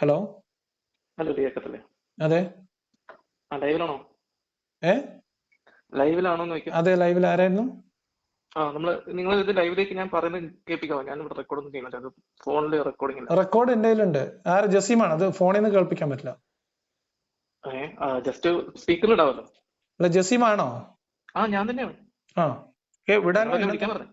Hello. Hello കേൾക്കത്തില്ലേ? അതെ. ലൈവിലാണോ? ഏ ലൈവിലാണോന്ന് ചോദിക്കാം. അതെ, ലൈവിൽ ആരായിരുന്നു? നിങ്ങൾ ഇത് ലൈവിലേക്ക് ഞാൻ പറയുന്നത് കേൾപ്പിക്കാമോ? ഞാൻ ഇവിടെ റെക്കോർഡ് ഒന്നും ചെയ്യുന്നില്ല, അത് ഫോണിൽ റെക്കോർഡിംഗ് ഇല്ല. റെക്കോർഡ് എന്റെ കയ്യിലുണ്ട്. ജസീമാണ്, അത് ഫോണിൽ നിന്ന് കേൾപ്പിക്കാൻ പറ്റില്ല. ജസ്റ്റ് സ്പീക്കറിൽ ഇടാവല്ലോ. അല്ല, ജസീമാണോ? ഞാൻ തന്നെയാണ്. വിടാനോ? വിളിക്കാൻ പറഞ്ഞു.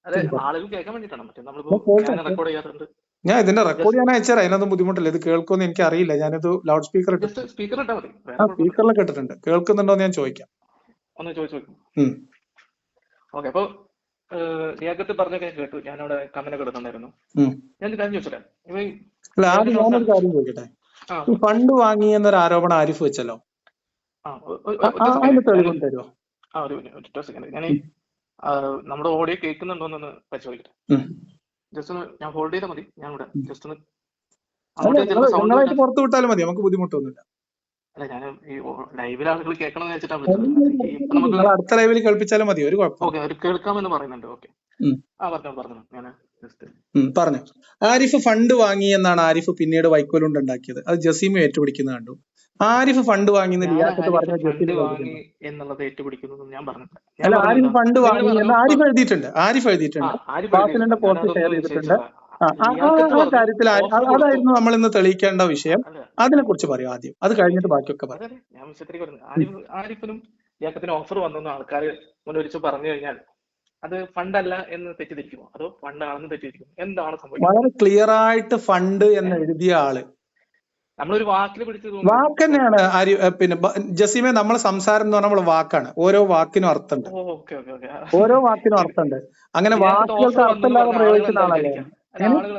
അതെ, ആളുകൾ കേൾക്കാൻ വേണ്ടിട്ടാണ്. മറ്റേ നമ്മളിപ്പോ ഞാൻ റെക്കോർഡ് ചെയ്യാറുണ്ട്. ഞാൻ ഇതിന്റെ റെക്കോർഡ് ചെയ്യാൻ അയച്ചാൽ അതിനൊന്നും ബുദ്ധിമുട്ടില്ല. ഇത് കേൾക്കുമെന്ന് എനിക്ക് അറിയില്ല. ഞാനിത് ലൗഡ് സ്പീക്കർ സ്പീക്കർ ഇട്ടാ മതി. സ്പീക്കറിലൊക്കെ ഇട്ടിട്ടുണ്ട്. കേൾക്കുന്നുണ്ടോ എന്ന് ഞാൻ ചോദിക്കാം. ഒന്ന് ചോദിച്ചു. ഓക്കെ. അപ്പൊ റിയാക്കത്ത് പറഞ്ഞൊക്കെ കേട്ടു. ഞാനവിടെ കമന്റ് കിടന്നുണ്ടായിരുന്നു. ഞാൻ കാര്യം ചോദിച്ചില്ല. അല്ല, ആദ്യം ഞാനൊരു കാര്യം ചോദിക്കട്ടെ. ഈ ഫണ്ട് വാങ്ങി എന്നൊരു ആരോപണം ആരിഫ് വെച്ചല്ലോ, അതിന് തെളിവ് തരുമോ? ഞാൻ നമ്മുടെ ഓഡിയോ കേൾക്കുന്നുണ്ടോന്നൊന്ന് പരിശോധിക്കട്ടെ. ജസ്റ്റ് ഒന്ന് ഞാൻ ഹോൾഡ് ചെയ്താൽ മതി. ഞാൻ ഇവിടെ ജസ്റ്റ് ഒന്ന് പുറത്തു വിട്ടാലും മതി, നമുക്ക് ബുദ്ധിമുട്ടൊന്നുമില്ല. അല്ല, ഞാൻ ഈ ലൈവിൽ ആളുകൾ കേൾക്കണമെന്ന് വെച്ചിട്ടാണ് വിളിച്ചത്. അടുത്ത ലൈവിൽ കേൾപ്പിച്ചാലും മതി, ഒരു കുഴപ്പം. ഓക്കെ, അവർ കേൾക്കാമെന്ന് പറയുന്നുണ്ട്. ഓക്കെ, പറഞ്ഞു. ഞാൻ പറഞ്ഞു. ആരിഫ് ഫണ്ട് വാങ്ങി എന്നാണ് ആരിഫ് പിന്നീട് വൈക്കോലുണ്ട് ഉണ്ടാക്കിയത്. അത് ജസീം ഏറ്റുപിടിക്കുന്നത് കണ്ടു. ആരിഫ് ഫണ്ട് വാങ്ങി എന്നുള്ളത് ഏറ്റുപിടിക്കുന്നത് ഞാൻ പറഞ്ഞില്ല. അല്ല, ആരിഫ് ഫണ്ട് വാങ്ങി എന്ന് ആരിഫ് എഴുതിയിട്ടുണ്ട്. ഫാസിലിന്റെ പോസ്റ്റ് ഷെയർ ചെയ്തിട്ടുണ്ട്. ആ കാര്യത്തിൽ അതായിരുന്നു നമ്മൾ ഇന്ന് തെളിയിക്കേണ്ട വിഷയം. അതിനെ കുറിച്ച് പറയും ആദ്യം, അത് കഴിഞ്ഞിട്ട് ബാക്കിയൊക്കെ പറയും. ഞാൻ വിഷയത്തിലേക്ക് പറഞ്ഞു. ആരിഫിനും റിയാക്കത്തിനും ഓഫർ വന്നെന്ന് ആൾക്കാർ മുന്നൊരിച്ച് പറഞ്ഞു കഴിഞ്ഞാൽ അത് ഫണ്ടല്ല എന്ന് തെറ്റിദ്ധരിക്കുമോ, അതോ ഫണ്ടാണെന്ന് തെറ്റിദ്ധരിക്കുമോ? എന്താണ് സംഭവിക്കുന്നത്? വളരെ ക്ലിയർ ആയിട്ട് ഫണ്ട് എന്ന് എഴുതിയ ആള് നമ്മളൊരു വാക്കിൽ പിടിച്ചത് വാക്ക് തന്നെയാണ്. പിന്നെ ജസീമെ, നമ്മളെ സംസാരം എന്ന് പറഞ്ഞാൽ വാക്കാണ്. ഓരോ വാക്കിനും അർത്ഥമുണ്ട്. ഓരോ വാക്കിനും അർത്ഥമുണ്ട്. അങ്ങനെ വാക്കുകൾക്ക് അർത്ഥമില്ലാതെ പ്രയോഗിക്കുന്ന ആളല്ലേ. ആളുകൾ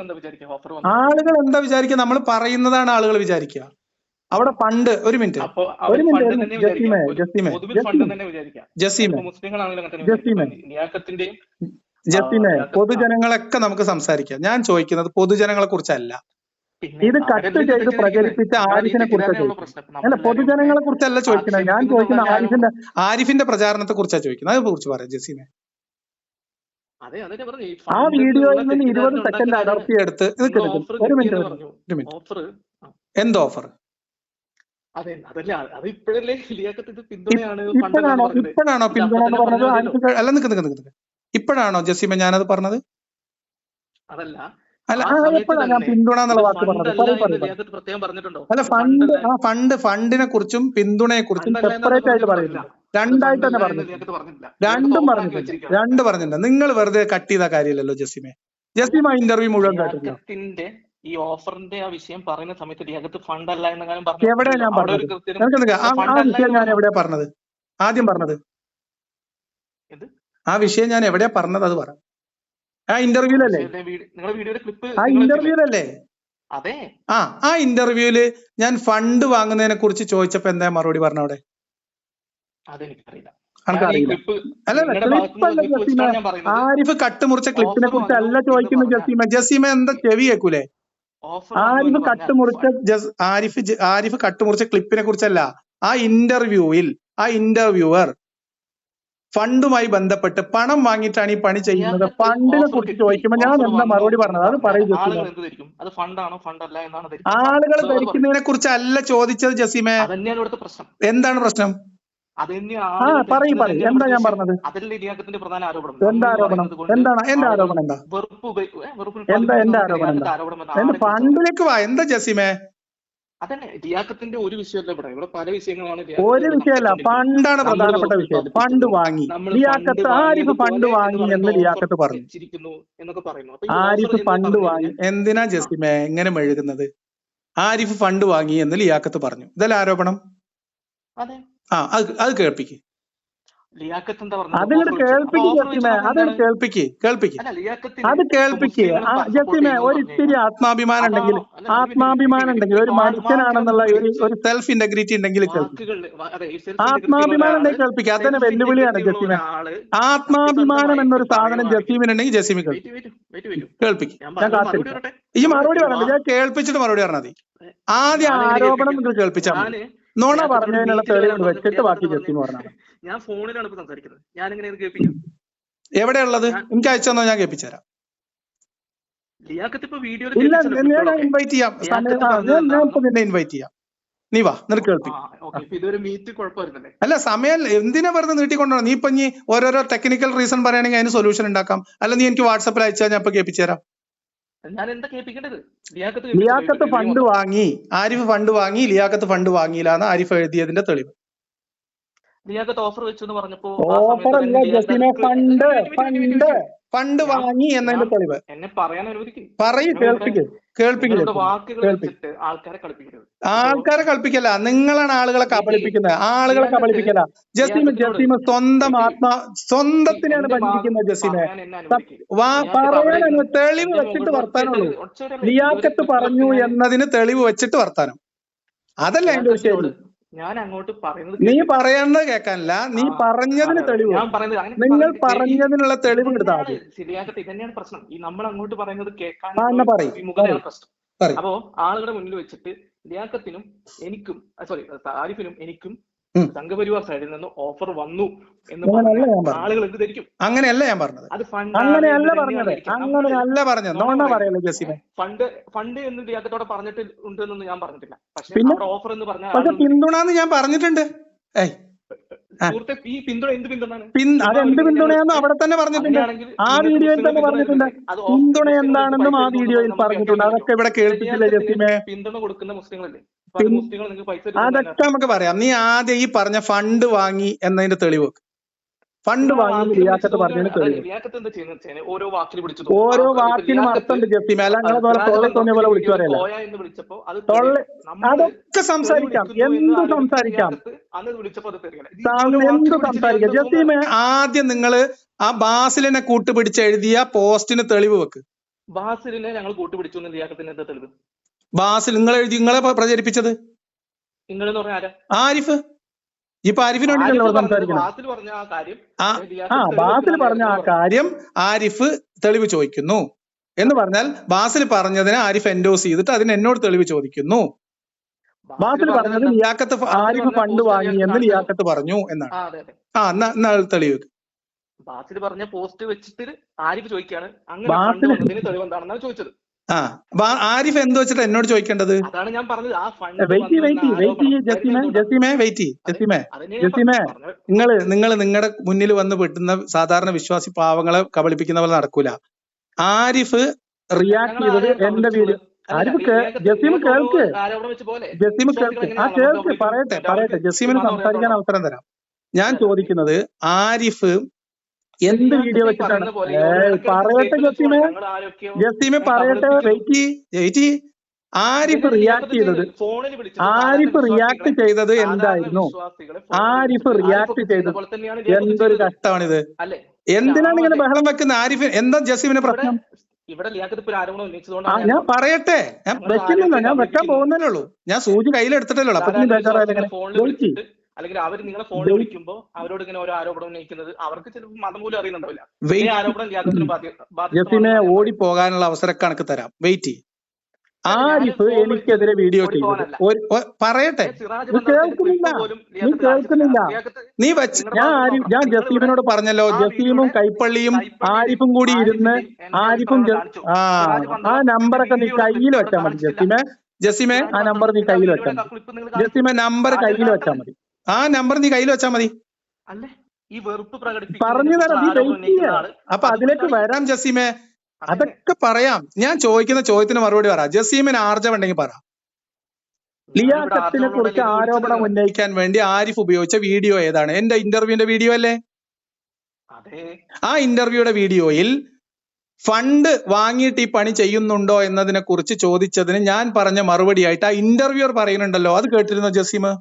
എന്താ വിചാരിക്കുക? നമ്മൾ പറയുന്നതാണ് ആളുകൾ വിചാരിക്കുക. അവിടെ ഫണ്ട്, ഒരു മിനിറ്റ് ജസീമെ, പൊതുജനങ്ങളൊക്കെ നമുക്ക് സംസാരിക്കാം. ഞാൻ ചോദിക്കുന്നത് പൊതുജനങ്ങളെ കുറിച്ചല്ല. ഇത് കട്ട് ചെയ്ത് പ്രചരിപ്പിച്ച ആരിഫിനെ കുറിച്ചാണ് ചോദിക്കുന്നത്. അല്ല, പൊതുജനങ്ങളെ കുറിച്ചല്ല ചോദിക്കുന്നത്. ഞാൻ ചോദിക്കുന്ന ആരിഫിന്റെ പ്രചാരണത്തെ കുറിച്ചാണ് ചോദിക്കുന്നത്. അതിനെ കുറിച്ച് പറയാം ജസീമെ. ആ വീഡിയോയിൽ നിന്ന് 20 സെക്കൻഡ് അടർത്തിയെടുത്ത് ഒരു മിനിറ്റ്. എന്ത് ഓഫർ? ഇപ്പോഴാണോ പിന്തുണ എന്ന് പറഞ്ഞത്? അല്ല, നിക്ക്. ഇപ്പോഴാണോ ജസീമെ ഞാനത് പറഞ്ഞത്? അല്ല, എപ്പോഴാണ് ഞാൻ പിന്തുണ എന്നുള്ള വാക്ക് പറഞ്ഞത്? അല്ല, ഫണ്ടിനെ കുറിച്ചും പിന്തുണയെ കുറിച്ചും സെപ്പറേറ്റ് ആയിട്ട് പറയുന്നുണ്ട്. രണ്ടായിട്ട് തന്നെ പറഞ്ഞിട്ടുണ്ട്. രണ്ട് പറഞ്ഞിട്ടുണ്ട്. നിങ്ങൾ വെറുതെ കട്ട് ചെയ്ത കാര്യമില്ലല്ലോ ജസീമെ. ജസീമ ഇന്റർവ്യൂ മുഴുവൻ കേട്ടിട്ടില്ല. ഈ ഓഫറിന്റെ ആ വിഷയം പറയുന്ന സമയത്ത് റിയാക്കത്ത് ഫണ്ട് അല്ല എന്ന കാര്യം എവിടെയാ ഞാൻ പറഞ്ഞത്? ആ വിഷയം ഞാൻ എവിടെയാ പറഞ്ഞത്? ആദ്യം പറഞ്ഞത് ആ വിഷയം ഞാൻ എവിടെയാ പറഞ്ഞത്? അത് പറ. ആ ഇന്റർവ്യൂലല്ലേ? അതെ. ആ ഇന്റർവ്യൂല് ഞാൻ ഫണ്ട് വാങ്ങുന്നതിനെ കുറിച്ച് ചോദിച്ചപ്പോ എന്താ മറുപടി പറഞ്ഞ? അവിടെ അതെനിക്കറിയില്ല. ആരിഫ് കട്ടുമുറിച്ച ക്ലിപ്പിനെ കുറിച്ച് അല്ല ചോദിക്കുന്നത് ജസീമ. ജസീമ എന്താ ചെവി കേൾക്കൂലേ? ആരിഫ് കട്ടുമുറിച്ച ക്ലിപ്പിനെ കുറിച്ചല്ല. ആ ഇന്റർവ്യൂവർ ഫണ്ടുമായി ബന്ധപ്പെട്ട് പണം വാങ്ങിയിട്ടാണ് ഈ പണി ചെയ്യുന്നത്. ഫണ്ടിനെ കുറിച്ച് ചോദിക്കുമ്പോൾ ഞാൻ എന്താ മറുപടി പറഞ്ഞത്? അത് പറയും ജസീമ. ആളുകൾ ധരിക്കുന്നതിനെ കുറിച്ച് അല്ല ചോദിച്ചത് ജസീമെ. എന്താണ് പ്രശ്നം? പറയും. എന്താ ഞാൻ പറഞ്ഞത്? എന്താ ആരോപണം? എന്താണ് എന്റെ ആരോപണം? എന്റെ ആരോപണം എന്താ? ഫണ്ടിലേക്ക് വാ. എന്താ ജസീമെ? ഒരു വിഷയമല്ല, ഇവിടെ പല വിഷയങ്ങളാണ്. ഒരു വിഷയമല്ല, ഫണ്ടാണ് പ്രധാനപ്പെട്ട വിഷയം. ഫണ്ട് വാങ്ങി ആരിഫ് ഫണ്ട് വാങ്ങി എന്ന് ലിയാക്കത്ത് പറഞ്ഞു. ആരിഫ് ഫണ്ട് വാങ്ങി. എന്തിനാ ജസീമെ എങ്ങനെ മെഴുകുന്നത്? ആരിഫ് ഫണ്ട് വാങ്ങി എന്ന് ലിയാക്കത്ത് പറഞ്ഞു. ഇതല്ല ആരോപണം. അത് കേൾപ്പിക്ക്. അതിങ്ങോട്ട് കേൾപ്പിക്ക് ജസീമെ. അത് കേൾപ്പിക്ക്. ജസീമെ, ഒരിത്തിരി ആത്മാഭിമാനം ഉണ്ടെങ്കിൽ, ഒരു മനുഷ്യനാണെന്നുള്ള ഒരു സെൽഫ് ഇന്റഗ്രിറ്റി ഉണ്ടെങ്കിൽ ആത്മാഭിമാനം ഉണ്ടെങ്കിൽ കേൾപ്പിക്കുക. അതന്നെ വെല്ലുവിളിയാണ് ജസീമെ. ആത്മാഭിമാനം എന്നൊരു സാധനം ജസീമിനുണ്ടെങ്കിൽ ജസീമി കേൾപ്പിക്ക്. ഞാൻ കാത്തിരിക്കാം. ഈ മറുപടി പറഞ്ഞത് ഞാൻ കേൾപ്പിച്ചിട്ട് മറുപടി പറഞ്ഞാൽ മതി. ആദ്യം ആരോപണം നിങ്ങൾ കേൾപ്പിച്ചാൽ മതി. നോണ പറഞ്ഞതിനുള്ള തെളിവ് വെച്ചിട്ട് ബാക്കി ജസീം പറഞ്ഞാൽ. ഞാൻ ഫോണിലാണ് ഇപ്പൊ സംസാരിക്കുന്നത്. ഞാൻ എങ്ങനെയാണ് കേൾപ്പിക്കാം? എവിടെയുള്ളത്? എനിക്ക് അയച്ചു തന്നോ, ഞാൻ കേൾപ്പിച്ചു തരാം. ലിയാഖത്ത് ഇപ്പൊ വീഡിയോ ഇല്ല, ഞാൻ ഇൻവൈറ്റ് ചെയ്യാം. സമയം ഞാൻ ഇപ്പൊ നിന്നെ ഇൻവൈറ്റ് ചെയ്യാം. നീ വാ, നിനക്ക് കേൾപ്പിക്കാം. അല്ല, സമയം എന്തിനാ വെറുതെ നീട്ടിക്കൊണ്ടോ? നീ ഇപ്പൊ ഓരോരോ ടെക്നിക്കൽ റീസൺ പറയുകയാണെങ്കിൽ അതിന് സൊല്യൂഷൻ ഉണ്ടാക്കാം. അല്ല, നീ എനിക്ക് വാട്സാപ്പിൽ അയച്ചാൽ ഞാൻ ഇപ്പൊ കേൾപ്പിച്ചു തരാം. ലിയാഖത്ത് ഫണ്ട് വാങ്ങി, ആരിഫ് ഫണ്ട് വാങ്ങി, ലിയാഖത്ത് ഫണ്ട് വാങ്ങിയില്ലാന്ന് ആരിഫ് എഴുതിയതിന്റെ തെളിവ്. ലിയാഖത്ത് ഓഫർ വെച്ചു എന്ന് പറഞ്ഞപ്പോ ഓഫർ അല്ല ജസീമെ, ഫണ്ട് വാങ്ങി എന്നതിന്റെ തെളിവ്. എന്നെ പറയാൻ അനുവദിക്കും. പറയൂ, ആൾക്കാരെ കളിപ്പിക്കല്ല, നിങ്ങളാണ് ആളുകളെ കബളിപ്പിക്കുന്നത്. ആളുകളെ കബളിപ്പിക്കല ജസീമ സ്വന്തത്തിനാണ് വഞ്ചിക്കുന്നത്. ജസീമെ പറയാൻ തെളിവ് വെച്ചിട്ട് വർത്താനുള്ളൂ. ലിയാഖത്ത് പറഞ്ഞു എന്നതിന് തെളിവ് വെച്ചിട്ട് വർത്താനം, അതല്ല അതിന്റെ വിഷയം. ഞാൻ അങ്ങോട്ട് പറയുന്നത് നീ പറയുന്നത് കേൾക്കാനില്ല, നീ പറഞ്ഞതിന് തെളിവ്, നിങ്ങൾ പറഞ്ഞതിനുള്ള തെളിവ് എടുത്താൽ മതി. ലിയാഖത്ത് ഇതന്നെയാണ് പ്രശ്നം. ഈ നമ്മൾ അങ്ങോട്ട് പറയുന്നത് കേൾക്കാൻ പ്രശ്നം. അപ്പോ ആളുകളുടെ മുന്നിൽ വെച്ചിട്ട് ലിയാഖത്തിനും എനിക്കും ആരിഫിനും എനിക്കും സംഘപരിവാർ സൈഡിൽ നിന്ന് ഓഫർ വന്നു എന്ന് ആളുകൾ എന്ത് ധരിക്കും? അങ്ങനെയല്ല ഞാൻ പറഞ്ഞത്, അങ്ങനെയല്ല പറഞ്ഞത്. ഫണ്ട് എന്ന് ലിയാഖത്തോടെ പറഞ്ഞിട്ട് ഉണ്ടെന്ന് ഞാൻ പറഞ്ഞിട്ടില്ല. പക്ഷെ ഓഫർ എന്ന് പറഞ്ഞാൽ പിന്തുണ ഞാൻ പറഞ്ഞിട്ടുണ്ട്. ഈ പിന്തുണ എന്ത് പിന്തുണയാണ്? അതെന്ത് പിന്തുണയാണെന്ന് അവിടെ തന്നെ പറഞ്ഞിട്ടുണ്ട്, ആ വീഡിയോയിൽ തന്നെ പറഞ്ഞിട്ടുണ്ട്. പിന്തുണ എന്താണെന്നും ആ വീഡിയോയിൽ പറഞ്ഞിട്ടുണ്ട്. അതൊക്കെ ഇവിടെ കേൾപ്പിച്ചില്ല ജസീമെ. പിന്തുണ കൊടുക്കുന്ന മുസ്ലിങ്ങളല്ലേ? അതൊക്കെ നമുക്ക് പറയാം. നീ ആദ്യം ഈ പറഞ്ഞ ഫണ്ട് വാങ്ങി എന്നതിന്റെ തെളിവ്, ഫണ്ട് വാങ്ങി ലിയാഖത്ത് പറഞ്ഞതിന് തെളിവ്. ഓരോ വാക്കിനും അർത്ഥമുണ്ട് ജസീമെ, അല്ല നിങ്ങളെ പോലെ തൊള്ള തോന്നിയ പോലെ വിളിച്ചു പറയല്ല. അതൊക്കെ സംസാരിക്കാം, എന്ത് സംസാരിക്കാം, എന്ത് സംസാരിക്കാം. ജസീമെ ആദ്യം നിങ്ങള് ആ ബാസിലിനെ കൂട്ടുപിടിച്ച് എഴുതിയ പോസ്റ്റിന് തെളിവ് വെക്ക്. ബാസിലിനെ ഞങ്ങൾ കൂട്ടുപിടിച്ചു ലിയാഖത്തിന് എന്താ തെളിവ്? ബാസിൽ നിങ്ങളെ പ്രചരിപ്പിച്ചത് ആരിഫ്. ഇപ്പൊ ആരിഫിന് വേണ്ടിയിട്ടല്ലോ സംസാരിക്കണം. ബാസിൽ പറഞ്ഞ ആ കാര്യം ആരിഫ് തെളിവ് ചോദിക്കുന്നു എന്ന് പറഞ്ഞാൽ, ബാസിൽ പറഞ്ഞതിനെ ആരിഫ് എൻഡോസ് ചെയ്തിട്ട് അതിന് എന്നോട് തെളിവ് ചോദിക്കുന്നു. ബാസിൽ പറഞ്ഞത് ലിയാഖത്ത് ആരിഫ് ഫണ്ട് വാങ്ങി എന്ന് ലിയാഖത്ത് പറഞ്ഞു എന്നാണ്. എന്നാ തെളിവ് ബാസിൽ പറഞ്ഞ പോസ്റ്റ് വെച്ചിട്ട് ആരിഫ് ചോദിക്കാണ് അങ്ങനെ തെളിവ് എന്താണെന്നാണ് ചോദിച്ചത്. ആരിഫ് എന്ത് വെച്ചിട്ട് എന്നോട് ചോദിക്കേണ്ടത്? അതാണ് ഞാൻ പറഞ്ഞത്. നിങ്ങൾ നിങ്ങളുടെ മുന്നിൽ വന്ന് പെട്ടുന്ന സാധാരണ വിശ്വാസി പാവങ്ങളെ കബളിപ്പിക്കുന്ന പോലെ നടക്കൂല. ആരിഫ് റിയാക്ട് ചെയ്തത് എന്റെ വീഡിയോ. ആരിഫ് ജസീം കേൾക്ക്, പറയട്ടെ. ജസീമിന് സംസാരിക്കാൻ അവസരം തരാം. ഞാൻ ചോദിക്കുന്നത് ആരിഫ് എന്ത് വീഡിയോ വെച്ചിട്ടാണ്? പറയട്ടെ ജസീമെ പറയട്ടെ. വെയിറ്റ്. ആരിഫ് റിയാക്ട് ചെയ്തത് എന്തായിരുന്നു? ആരിഫ് റിയാക്ട് ചെയ്തത് എന്തൊരു കഷ്ടമാണിത്. എന്തിനാണ് ഇങ്ങനെ ബഹളം വെക്കുന്നത്? ആരിഫ് എന്താ ജസീമിന് പ്രശ്നം? ഞാൻ പറയട്ടെ, ഞാൻ വെക്കുന്നില്ല, ഞാൻ വെക്കാൻ പോകുന്നേ ഉള്ളൂ. ഞാൻ സൂചി കയ്യിലെടുത്തിട്ടല്ലോ. അപ്പൊ നീ ബേജാറായാലും അല്ലെങ്കിൽ അവർ നിങ്ങളെ ഫോണിൽ വിളിക്കുമ്പോ അവരോട് ഇങ്ങനെ ഓരോ ആരോപണം ഉന്നയിക്കുന്നത് അവർക്ക് ചിലപ്പോൾ മതം പോലും അറിയുന്നുണ്ടാവില്ല. ജസീമെ ഓടി പോകാനുള്ള അവസരം കണക്ക് തരാം. വെയിറ്റ്. ആരിഫ് എനിക്കെതിരെ വീഡിയോ ചെയ്തത് പറയട്ടെ. നീ കേൾക്കുന്നില്ല. ഞാൻ ജസീമിനോട് പറഞ്ഞല്ലോ, ജസീമും കൈപ്പള്ളിയും ആരിഫും കൂടി ഇരുന്ന് ആരിഫും ആ നമ്പറൊക്കെ നീ കയ്യിൽ വെച്ചാൽ മതി ജസീമെ. ആ നമ്പർ നീ കയ്യിൽ വെച്ചാൽ മതി ജസീമെ. നമ്പർ കയ്യിൽ വെച്ചാൽ മതി. ആ നമ്പർ നീ കയ്യിൽ വെച്ചാൽ മതി. പറഞ്ഞു തരാം, നീ വെയിറ്റ് ചെയ്യാ. അപ്പൊ അതിലേക്ക് വരാം ജസീമെ, അതൊക്കെ പറയാം. ഞാൻ ചോദിക്കുന്ന ചോദ്യത്തിന് മറുപടി പറ. ജസീമിന് ആർജവം ഉണ്ടെങ്കിൽ പറ. ലിയാഖത്തിനെ കുറിച്ച് ആരോപണം ഉന്നയിക്കാൻ വേണ്ടി ആരിഫ് ഉപയോഗിച്ച വീഡിയോ ഏതാണ്? എന്റെ ഇന്റർവ്യൂവിന്റെ വീഡിയോ അല്ലേ? ആ ഇന്റർവ്യൂയുടെ വീഡിയോയിൽ ഫണ്ട് വാങ്ങിയിട്ട് ഈ പണി ചെയ്യുന്നുണ്ടോ എന്നതിനെ കുറിച്ച് ചോദിച്ചതിന് ഞാൻ പറഞ്ഞ മറുപടിയായിട്ട് ആ ഇന്റർവ്യൂർ പറയുന്നുണ്ടല്ലോ, അത് കേട്ടിരുന്നോ ജസീമ്?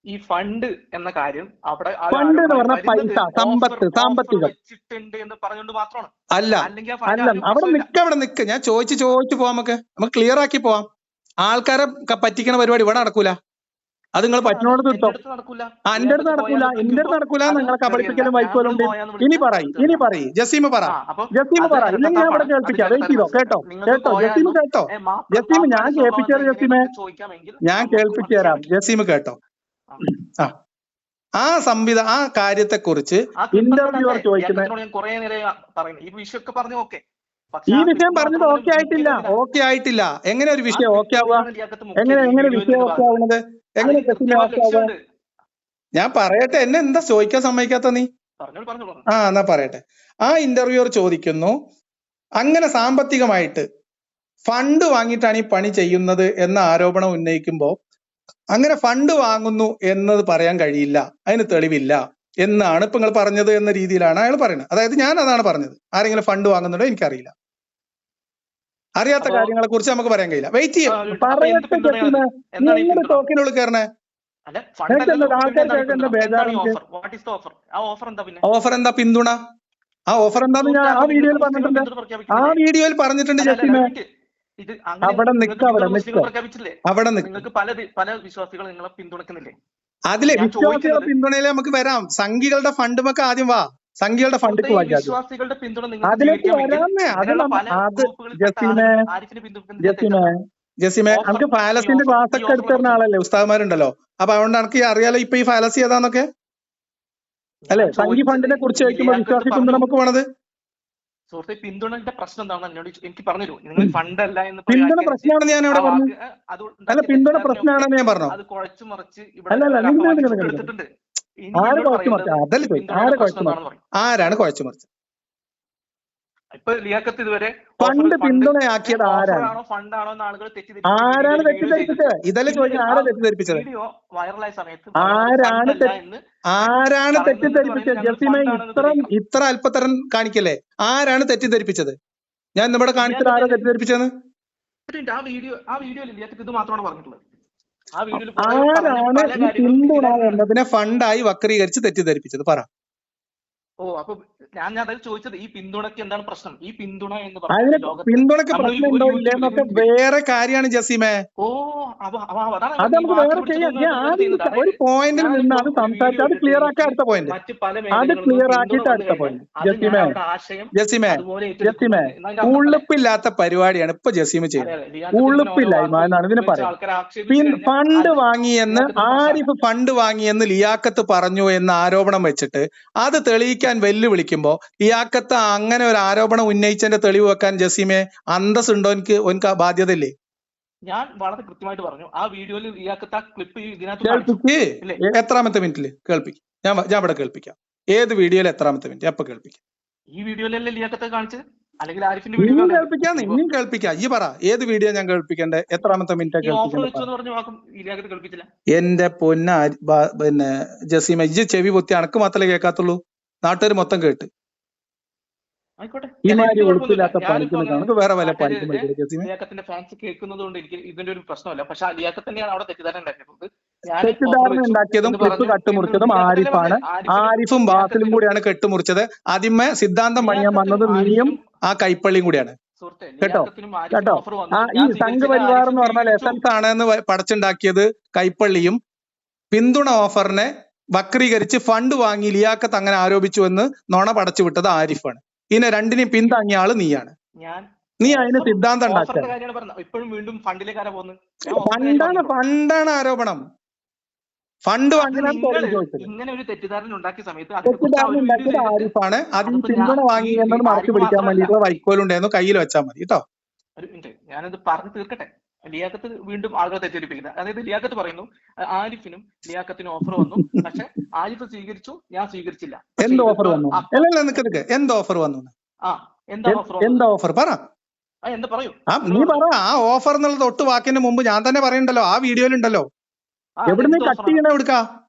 ഈ ഫണ്ട് എന്ന കാര്യം അവിടെ ഫണ്ട് എന്ന് പറഞ്ഞ പൈസ, സമ്പത്ത്, സാമ്പത്തികം എന്ന് പറഞ്ഞുകൊണ്ട് മാത്രമാണ്. അല്ല അവിടെ നിക്ക്. ഞാൻ ചോദിച്ചു പോവാം. നമുക്ക് ക്ലിയർ ആക്കി പോവാം. ആൾക്കാരെ പറ്റിക്കണ പരിപാടി ഇവിടെ നടക്കൂല. അത് നിങ്ങൾ പറ്റിനോട് തീർത്തോ. എന്റെ അടുത്ത് നടക്കൂല, എന്റെ അടുത്ത് നടക്കൂല. നിങ്ങളെ കബളിപ്പിക്കലും വൈക്കോലും ഉണ്ട്. ഇനി പറയും ജസീമ് പറ. ഇല്ലെങ്കിൽ ഞാൻ ഇവിടെ കേൾപ്പിക്കാം. വെയിറ്റ് ചെയ്തോ. കേട്ടോ ജസീമ് കേട്ടോ. ജസീമ് ഞാൻ കേൾപ്പിച്ചത് ജസീമെ, ഞാൻ കേൾപ്പിച്ചു തരാം. ജസീമ് കേട്ടോ. ആ കാര്യത്തെ കുറിച്ച് ഇന്റർവ്യൂവർ ചോദിക്കുന്നത് കുറെ നേരം പറയുന്നത് ഈ വിഷയമൊക്കെ പറഞ്ഞു. ഓക്കെ, ഈ വിഷയം പറഞ്ഞത് ഓക്കെ ആയിട്ടില്ല. എങ്ങനെ ഒരു വിഷയം ഓക്കെ ആവുക? എങ്ങനെ വിഷയം ഓക്കെ ആവുന്നത്? എങ്ങനെ ജസീമെ ഓക്കെ ആവുക? ഞാൻ പറയട്ടെ, എന്നെ എന്താ ചോദിക്കാൻ സമ്മതിക്കാത്ത നീ? എന്നാ പറയട്ടെ. ആ ഇന്റർവ്യൂവർ ചോദിക്കുന്നു, അങ്ങനെ സാമ്പത്തികമായിട്ട് ഫണ്ട് വാങ്ങിയിട്ടാണ് ഈ പണി ചെയ്യുന്നത് എന്ന ആരോപണം ഉന്നയിക്കുമ്പോ, അങ്ങനെ ഫണ്ട് വാങ്ങുന്നു എന്നത് പറയാൻ കഴിയില്ല, അതിന് തെളിവില്ല എന്നാണ് ഇപ്പൊ നിങ്ങൾ പറഞ്ഞത് എന്ന രീതിയിലാണ് അയാൾ പറയുന്നത്. അതായത് ഞാൻ അതാണ് പറഞ്ഞത്. ആരെങ്കിലും ഫണ്ട് വാങ്ങുന്നുണ്ടോ എനിക്കറിയില്ല. അറിയാത്ത കാര്യങ്ങളെ കുറിച്ച് നമുക്ക് പറയാൻ കഴിയില്ല. വെയിറ്റ് ചെയ്യാം, പറയട്ടെ ജസീമെ. നീ എങ്ങനെ ടോക്കിനുള്ളിൽ കയറണേ? ഓഫർ എന്താ? പിന്തുണ. ആ ഓഫർ എന്താന്ന് ഞാൻ ആ വീഡിയോയിൽ പറഞ്ഞിട്ടുണ്ട് ജസീമെ. അവിടെ നിൽക്കുക. നിങ്ങൾക്ക് പല വിശ്വാസികൾ നിങ്ങളെ പിന്തുണക്കുന്നില്ലേ? അതിലെ വിശ്വാസികളെ പിന്തുണയിലെ നമുക്ക് വരാം. സംഘികളുടെ ഫണ്ടുമൊക്കെ ആദ്യം വാ. സംഘികളുടെ ഫണ്ടിക്ക് വിശ്വാസികളുടെ പിന്തുണ അതിലേക്ക് വരാമേ. ജസീമെ നമുക്ക് ഫാലസിന്റെ ക്ലാസ് ഒക്കെ എടുത്തു തരുന്ന ആളല്ലേ, ഉസ്താദ്മാരുണ്ടല്ലോ. അപ്പൊ അതുകൊണ്ട് എനിക്ക് അറിയാലോ ഇപ്പൊ ഈ ഫാലസി ഏതാന്നൊക്കെ അല്ലെ. സംഘി ഫണ്ടിനെ കുറിച്ച് ചോദിക്കുമ്പോൾ വിശ്വാസി പിന്തുണ നമുക്ക് വേണത്. സുഹൃത്തെ, പിന്തുണയുടെ പ്രശ്നം എന്താണെന്ന് എന്നോട് എനിക്ക് പറഞ്ഞുതരൂ. നിങ്ങൾ ഫണ്ടല്ല എന്ന് പിന്തുണ പ്രശ്നമാണെന്ന് ഞാൻ ഇവിടെ പറഞ്ഞു. അല്ല, പിന്തുണ പ്രശ്നമാണെന്ന് ഞാൻ പറഞ്ഞു. അത് കുഴച്ചു മറിച്ച് എടുത്തിട്ടുണ്ട്. ആരാണ് കുഴച്ചു മറിച്ചത്? ഇപ്പൊ ലിയാഖത്ത് ഇതുവരെ ഫണ്ട് പിന്തുണയാക്കിയത് ആരാണ്? ഫണ്ടാണോ എന്ന് ആളുകൾ ആരാണ് തെറ്റിദ്ധരിപ്പിച്ചത്? ഇതല്ലേ ചോദിക്കുന്നത്, ആരാ തെറ്റിദ്ധരിപ്പിച്ചത്? വീഡിയോ വൈറലായ സമയത്ത് ആരാണ് തെറ്റിദ്ധരിപ്പിച്ചത്? ജസീമെ ഇത്ര അല്പത്തരം കാണിക്കല്ലേ. ആരാണ് തെറ്റിദ്ധരിപ്പിച്ചത്? ഞാൻ ഇവിടെ കാണിച്ചത് ആരാ തെറ്റിദ്ധരിപ്പിച്ചത്? ആ വീഡിയോയിൽ ലിയാഖത്ത് ഇത് മാത്രമാണ് പറഞ്ഞിട്ടുള്ളത്. ആരാണ് ഈ പിന്തുണ എന്നതിനെ ഫണ്ടായി വക്രീകരിച്ച് തെറ്റിദ്ധരിപ്പിച്ചത്? പറ. അപ്പൊ ഞാൻ ചോദിച്ചത് ഈ പിന്തുണക്ക് എന്താണ് പ്രശ്നം? ഈ പിന്തുണ എന്ന് പിന്തുണക്ക് പ്രശ്നം ഉണ്ടോ ഇല്ലെന്നൊക്കെ വേറെ കാര്യമാണ് ജസീമെ. അത് നമുക്ക് വേറെ ചെയ്യാം. ഒരു പോയിന്റിൽ നിന്ന് അത് സംസാരിച്ച് അത് ക്ലിയർ ആക്കി അടുത്ത പോയിന്റ്, അത് ക്ലിയർ ആക്കിയിട്ട് അടുത്ത പോയിന്റ്. ജസീമെ ഉള്ളിപ്പില്ലാത്ത പരിപാടിയാണ് ഇപ്പൊ ജസീമ് ചെയ്യുന്നത്. ഉള്ളിപ്പില്ലായ്മ എന്നാണ് ഇതിനെ പറയുന്നത്. ഫണ്ട് വാങ്ങിയെന്ന് ആരിഫ് ഫണ്ട് വാങ്ങിയെന്ന് ലിയാഖത്ത് പറഞ്ഞു എന്ന ആരോപണം വെച്ചിട്ട് അത് തെളിയിക്കാൻ വെല്ലുവിളിക്കുമ്പോ ലിയാഖത്ത് അങ്ങനെ ഒരു ആരോപണം ഉന്നയിച്ചതിന്റെ തെളിവ് വെക്കാൻ ജസീമെ അന്തസ് ഉണ്ടോ? എനിക്ക് ബാധ്യതയില്ലേ? ഞാൻ വളരെ കൃത്യമായിട്ട് പറഞ്ഞു. ആ വീഡിയോയിൽ ലിയാഖത്ത് ആ ക്ലിപ്പ് കേൾപ്പിക്ക്. എത്രാമത്തെ മിനിറ്റില് കേൾപ്പിക്കും? ഞാൻ ഇവിടെ കേൾപ്പിക്കാം. ഏത് വീഡിയോയിൽ എത്രാമത്തെ മിനിറ്റ്? എപ്പോ കേൾപ്പിക്കാം? ഈ വീഡിയോയിലല്ലേ ലിയാഖത്ത് കാണിച്ചത്? അല്ലെങ്കിൽ ആരിഫിന്റെ വീഡിയോ കേൾപ്പിക്കാം. ഇനിയും കേൾപ്പിക്കാം. ഈ പറ, ഏത് വീഡിയോ ഞാൻ കേൾപ്പിക്കണ്ടേ? എത്രാമത്തെ മിനിറ്റ് കേൾപ്പിച്ചില്ല? എന്റെ പിന്നെ ജസീമ, ഇജ്ജ് ചെവി പൊത്തി അണക്ക് മാത്രമേ കേൾക്കാത്തുള്ളൂ. നാട്ടുകാർ മൊത്തം കേട്ട് ഉൾപ്പില്ലാത്ത പണിക്ക് നമുക്ക് വേറെ വല്ല പണിക്കും ലിയാഖത്തിന്റെ ഫാൻസ് കേൾക്കുന്നത് കൊണ്ട് എനിക്ക് ഇതിന്റെ ഒരു പ്രശ്നമല്ല. പക്ഷെ ലിയാഖത്ത് തന്നെയാണ് അവിടെ തെറ്റിദ്ധാരണ ഉണ്ടാക്കിയത്. തെറ്റിദ്ധാരണ ഉണ്ടാക്കിയതും ക്ലിപ്പ് കട്ടുമുറിച്ചതും ആരിഫാണ്. ആരിഫും ബാസിലും കൂടിയാണ് കെട്ടുമുറിച്ചത്. ആദ്യമേ സിദ്ധാന്തം പണിയാൻ വന്നത് നീയും ആ കൈപ്പള്ളിയും കൂടിയാണ്. കേട്ടോ. ഈ സംഘപരിവാർ എന്ന് പറഞ്ഞാൽ എസൻസ് ആണ് എന്ന് പടച്ചുണ്ടാക്കിയത് കൈപ്പള്ളിയും, പിന്തുണ ഓഫറിനെ വക്രീകരിച്ച് ഫണ്ട് വാങ്ങി ലിയാഖത്ത് അങ്ങനെ ആരോപിച്ചു എന്ന് നുണ പടച്ചു വിട്ടത് ആരിഫാണ്. ഇതിനെ രണ്ടിനെയും പിന്താങ്ങിയ ആള് നീയാണ്. നീ അതിന് സിദ്ധാന്തം ഉണ്ടാക്കിയത്. ഫണ്ടാണ് ആരോപണം. ഫണ്ട് ഇങ്ങനെ ഒരു തെറ്റിദ്ധാരണ ഉണ്ടാക്കിയ സമയത്ത് ആരിഫാണ്. അതിന് പിന്തുണ വാങ്ങി എന്നത് മറച്ചു പിടിക്കാൻ വേണ്ടിയിട്ടുള്ള വൈക്കോലുണ്ടായിരുന്നു, കയ്യിൽ വെച്ചാൽ മതി കേട്ടോ. ഒരു മിനിറ്റ്, ഞാനത് പറഞ്ഞു തീർക്കട്ടെ. ലിയാഖത്ത് വീണ്ടും ആളുകളെ തെറ്റിദ്ധരിപ്പിക്കുന്നത്. അതായത് ലിയാഖത്ത് പറയുന്നു ആരിഫിനും ലിയാഖത്തിനും ഓഫർ വന്നു, പക്ഷെ ആരിഫ് സ്വീകരിച്ചു, ഞാൻ സ്വീകരിച്ചില്ല. എന്ത് ഓഫർ വന്നു? എന്ത് ഓഫർ വന്നു? എന്താ ഓഫർ? പറ. എന്താ പറയൂ? നീ പറ. ആ ഓഫർ എന്നുള്ളത് ഒട്ട് വാക്കിന് മുമ്പ് ഞാൻ തന്നെ പറയണ്ടല്ലോ, ആ വീഡിയോയിലുണ്ടല്ലോ. എവിടുന്ന് കട്ട് ചെയ്യണ എടുക്കാ?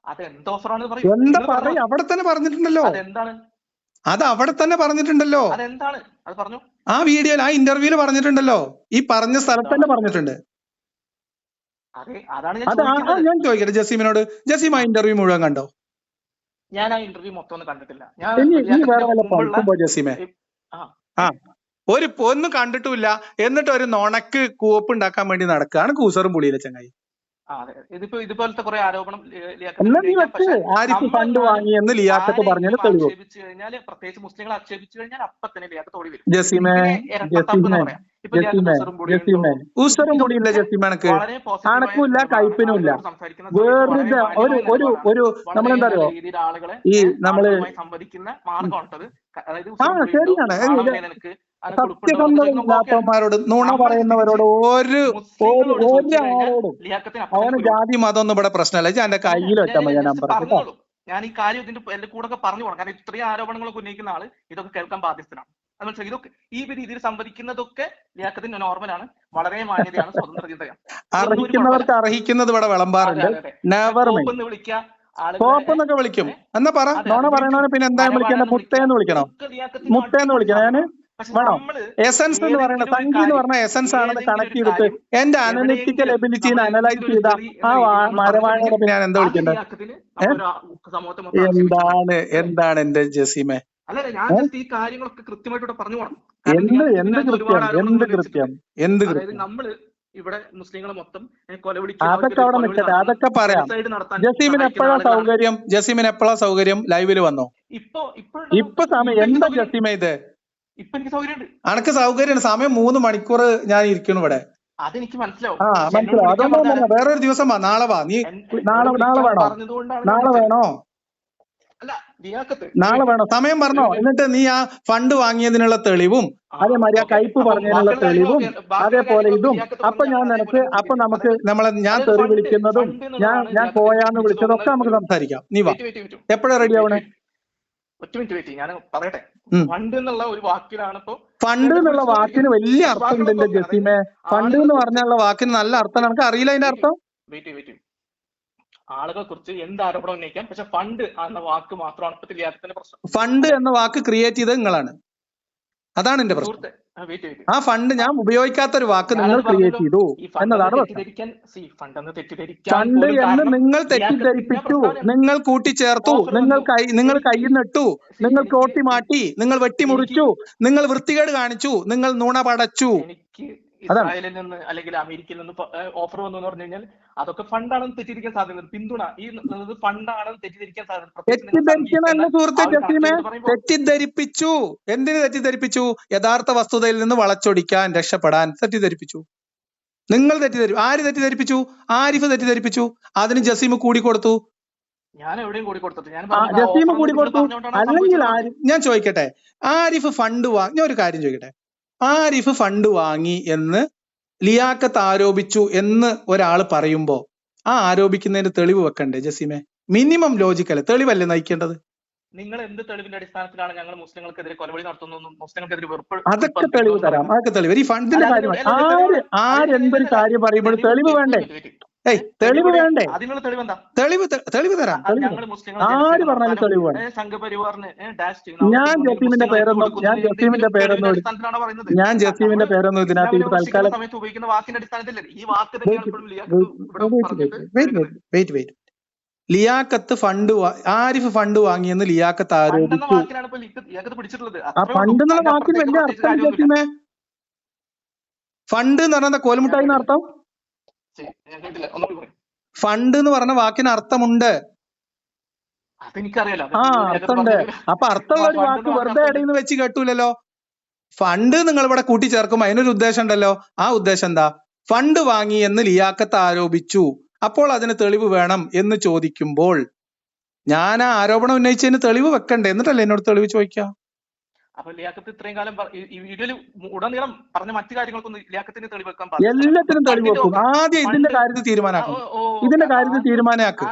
എന്താ പറയും? അവിടെ തന്നെ പറഞ്ഞിട്ടുണ്ടല്ലോ. അത് അവിടെ തന്നെ പറഞ്ഞിട്ടുണ്ടല്ലോ. ആ വീഡിയോയിൽ, ആ ഇന്റർവ്യൂല് പറഞ്ഞിട്ടുണ്ടല്ലോ. ഈ പറഞ്ഞ സ്ഥലത്ത് തന്നെ പറഞ്ഞിട്ടുണ്ട്. ഞാൻ ചോദിക്കട്ടെ ജസീമിനോട്, ജസീം ആ ഇന്റർവ്യൂ മുഴുവൻ കണ്ടോ? ഞാൻ ആ ഇന്റർവ്യൂ മൊത്തം കണ്ടിട്ടില്ല. ജസീമെ ഒന്നും കണ്ടിട്ടുമില്ല, എന്നിട്ട് ഒരു നുണക്ക് കൂപ്പ് ഉണ്ടാക്കാൻ വേണ്ടി നടക്കുകയാണ് കൂസറും പുളിയിലെ ചങ്ങായി. ഇതുപോലത്തെ കുറെ ആരോപണം ആരിഫ് ഫണ്ട് വാങ്ങി എന്ന് ലിയാഖത്ത് പറഞ്ഞത് തെളിവ്. പ്രത്യേകിച്ച് മുസ്ലിങ്ങളെ ആക്ഷേപിച്ചു കഴിഞ്ഞാൽ അപ്പൊ തന്നെ ലിയാഖത്ത് ഓടി വരും. ജസീമെ ഇപ്പൊ ഉസറും പൊടിയില്ല ജസീമ എനക്ക്, അണക്കുമില്ല കയ്പിനുമില്ല. വേറൊരു ഒരു നമ്മളെന്താ അറിയോ ഈ നമ്മള് ശരിയാണ് സത്യസന്ധതയില്ലാത്തവന്മാരോട് നുണ പറയുന്നവരോട് ഒരാളോടും അവന് ജാതി മതം ഒന്നും ഇവിടെ പ്രശ്നമല്ല. എന്റെ കയ്യിൽ വെച്ചാൽ മതി നമ്പർ. ഞാൻ ഈ കാര്യം ഇതിന്റെ എന്റെ കൂടെ പറഞ്ഞു പോകണം, കാരണം ഇത്രയും ആരോപണങ്ങളൊക്കെ ഉന്നയിക്കുന്ന ആള് ഇതൊക്കെ കേൾക്കാൻ ബാധ്യസ്ഥനാണ്. അത് മനസ്സിലായി. ഇതൊക്കെ ഈ രീതിയിൽ സംവദിക്കുന്നതൊക്കെ ലിയാഖത്തിന് നോർമലാണ്, വളരെ മാന്യതയാണ്, സ്വതന്ത്ര ചിന്തയാണ്. അർഹിക്കുന്നവർക്ക് അർഹിക്കുന്നത് ഇവിടെ വിളമ്പാറുണ്ട്. വിളിക്കുക കോപ്പെന്നൊക്കെ വിളിക്കും എന്നാ പറ. നോണ പറയണവനെ പിന്നെ എന്താ വിളിക്കണ്ട? മുട്ടയെന്ന് വിളിക്കണോ? മുട്ടയെന്ന് വിളിക്കണം. ഞാന് വേണോ? എസൻസ് എന്ന് പറയുന്ന സംഖ്യ എന്ന് പറഞ്ഞ എസൻസ് ആണെന്ന് കണക്ട് ചെയ്തിട്ട് എന്റെ അനലിറ്റിക്കൽ എബിലിറ്റിനെ അനലൈസ് ചെയ്ത ആ മരവാഴയുടെ പിന്നെ ഞാൻ എന്താ വിളിക്കേണ്ടത്? എന്താണ് എന്റെ ജസീമെ? ഈ കാര്യങ്ങളൊക്കെ കൃത്യമായിട്ട് പറഞ്ഞു പോകണം. എന്ത് കൃത്യം? നമ്മള് ഇവിടെ മുസ്ലിങ്ങളെ മൊത്തം അതൊക്കെ അവിടെ നിൽക്കട്ടെ, അതൊക്കെ പറയാം. ജസീമിന് എപ്പോഴാ സൗകര്യം? ലൈവില് വന്നോ? ഇപ്പൊ സമയം എന്താ ജസീമ ഇത്? ഇപ്പൊ എനിക്ക് സൗകര്യമുണ്ട്. അനക്ക് സൗകര്യമാണ്. സമയം 3 മണിക്കൂർ ഞാൻ ഇരിക്കുന്നു ഇവിടെ. അതെനിക്ക് മനസ്സിലാവും. അതുകൊണ്ടാണ് വേറൊരു ദിവസം വാ, നാളെ വാ. നീ നാളെ വേണോ? നാളെ വേണോ? നാളെ വേണോ? സമയം പറഞ്ഞോ. എന്നിട്ട് നീ ആ ഫണ്ട് വാങ്ങിയതിനുള്ള തെളിവും അതേമാതിരി ആ കയ്പ് പറഞ്ഞതിനുള്ള തെളിവും അതേപോലെ ഇതും അപ്പൊ ഞാൻ തെറി വിളിക്കുന്നതും ഞാൻ പോയാന്ന് വിളിച്ചതൊക്കെ നമുക്ക് സംസാരിക്കാം. നീ വാ. എപ്പോഴാ റെഡി ആവണേ? ഒറ്റ മിനിറ്റ് വെയിറ്റ്, ഞാൻ പറയട്ടെ. ഫണ്ട് എന്നുള്ള ഒരു വാക്കിലാണ് ഇപ്പൊ. ഫണ്ട് എന്നുള്ള വാക്കിന് വലിയ അർത്ഥം ഉണ്ട് എന്റെ ജസീമെ. ഫണ്ട് എന്ന് പറഞ്ഞുള്ള വാക്കിന് നല്ല അർത്ഥം. നമുക്ക് അറിയില്ല അതിന്റെ അർത്ഥം. ആളുകളെ കുറിച്ച് എന്ത് ആരോപണം ഉന്നയിക്കാം, പക്ഷെ ഫണ്ട് എന്ന വാക്ക് മാത്രമാണ് ഇപ്പൊ ലിയാഖത്തിന്റെ പ്രശ്നം. ഫണ്ട് എന്ന വാക്ക് ക്രിയേറ്റ് ചെയ്തത് നിങ്ങളാണ്, അതാണ് എന്റെ പ്രശ്നം. ആ ഫണ്ട് ഞാൻ ഉപയോഗിക്കാത്ത ഒരു വാക്ക് നിങ്ങൾ ക്രിയേറ്റ് ചെയ്തു എന്നതാണ് പ്രശ്നം. ഫണ്ട് എന്ന് നിങ്ങൾ തെറ്റിദ്ധരിപ്പിച്ചു, നിങ്ങൾ കൂട്ടിച്ചേർത്തു, നിങ്ങൾ കയ്യിൽ നിട്ടു, നിങ്ങൾ കോട്ടി മാറ്റി, നിങ്ങൾ വെട്ടിമുറിച്ചു, നിങ്ങൾ വൃത്തികേട് കാണിച്ചു, നിങ്ങൾ നുണ പടച്ചു. ഇസ്രായേലിൽ നിന്ന് അല്ലെങ്കിൽ അമേരിക്കയിൽ നിന്ന് ഓഫർ വന്നു എന്ന് പറഞ്ഞു കഴിഞ്ഞാൽ അതൊക്കെ ഫണ്ടാണെന്ന് തെറ്റിദ്ധരിക്കാൻ സാധ്യതയുണ്ട്. പിന്തുണ ഈ ഫണ്ടാണെന്ന് തെറ്റിദ്ധരിക്കാൻ തെറ്റിദ്ധരിക്കണല്ല സുഹൃത്തെ ജസീമെ, തെറ്റിദ്ധരിപ്പിച്ചു. എന്തിനു തെറ്റിദ്ധരിപ്പിച്ചു? യഥാർത്ഥ വസ്തുതയിൽ നിന്ന് വളച്ചൊടിക്കാൻ, രക്ഷപ്പെടാൻ തെറ്റിദ്ധരിപ്പിച്ചു. നിങ്ങൾ ആര് തെറ്റിദ്ധരിപ്പിച്ചു? ആരിഫ് തെറ്റിദ്ധരിപ്പിച്ചു. അതിന് ജസീമ് കൂടിക്കൊടുത്തു. ജസീമ് കൂടിക്കൊടുത്തു. അല്ലെങ്കിൽ ഞാൻ ചോദിക്കട്ടെ, ആരിഫ് ഫണ്ട് ഞാൻ ഒരു കാര്യം ചോദിക്കട്ടെ, ആരിഫ് ഫണ്ട് വാങ്ങി എന്ന് ലിയാഖത്ത് ആരോപിച്ചു എന്ന് ഒരാൾ പറയുമ്പോ ആ ആരോപിക്കുന്നതിന് തെളിവ് വെക്കണ്ടേ ജസീമെ? മിനിമം ലോജിക്കല്ലേ, തെളിവല്ലേ നയിക്കേണ്ടത്? നിങ്ങൾ എന്ത് തെളിവിന്റെ അടിസ്ഥാനത്തിലാണ് ഞങ്ങൾ മുസ്ലിങ്ങൾക്കെതിരെ കൊലവിളി നടത്തുന്നു, മുസ്ലിങ്ങൾക്കെതിരെ വെറുപ്പ്? അതൊക്കെ തെളിവ് തരാം, അതൊക്കെ തെളിവ്. ഈ ഫണ്ടിന്റെ കാര്യം ആരെന്തൊരു കാര്യം പറയുമ്പോൾ തെളിവ് വേണ്ടേ? തെളിവ് വേണ്ടേ? തെളിവ് തരാം. ആര് പറഞ്ഞാലും തെളിവ് വേണം. ഞാൻ ജസീമിന്റെ പേരൊന്നും ഇതിനകത്ത് തൽക്കാലം wait. Liaquat fund Arif fund വാങ്ങിയെന്ന് ലിയാഖത്ത് ആരോപിച്ചു. ആ ഫണ്ട് എന്നുള്ള വാക്കിന് വലിയ അർത്ഥം ജസീമേ. ഫണ്ട് എന്ന് പറഞ്ഞാൽ കോലുമുട്ടായി അർത്ഥം. ഫണ്ട് എന്ന് പറഞ്ഞ വാക്കിന് അർത്ഥമുണ്ട്. ആ അർത്ഥമുണ്ട്. അപ്പൊ അർത്ഥമുള്ള ഒരു വാക്ക് വെറുതെ ഇടയിൽ വെച്ച് കേട്ടൂലല്ലോ. ഫണ്ട് നിങ്ങൾ ഇവിടെ കൂട്ടിച്ചേർക്കുമ്പോ അതിനൊരു ഉദ്ദേശം ഉണ്ടല്ലോ. ആ ഉദ്ദേശം എന്താ? ഫണ്ട് വാങ്ങി എന്ന് ലിയാഖത്ത് ആരോപിച്ചു, അപ്പോൾ അതിന് തെളിവ് വേണം എന്ന് ചോദിക്കുമ്പോൾ ഞാൻ ആ ആരോപണം ഉന്നയിച്ചതിന് തെളിവ് വെക്കണ്ടേ? എന്നിട്ടല്ലേ എന്നോട് തെളിവ് ചോദിക്കാം. അപ്പൊ ലിയാഖത്ത് ഇത്രയും കാലം ഈ വീഡിയോയിൽ ഉടനീളം പറഞ്ഞ മറ്റു കാര്യങ്ങൾക്കൊന്നും ലിയാഖത്തിന് തെളിവ് വെക്കാൻ എല്ലാത്തിനും തെളിവ് വെക്കും. ആദ്യം ഇതിന്റെ കാര്യത്തിൽ തീരുമാനമാക്കണം.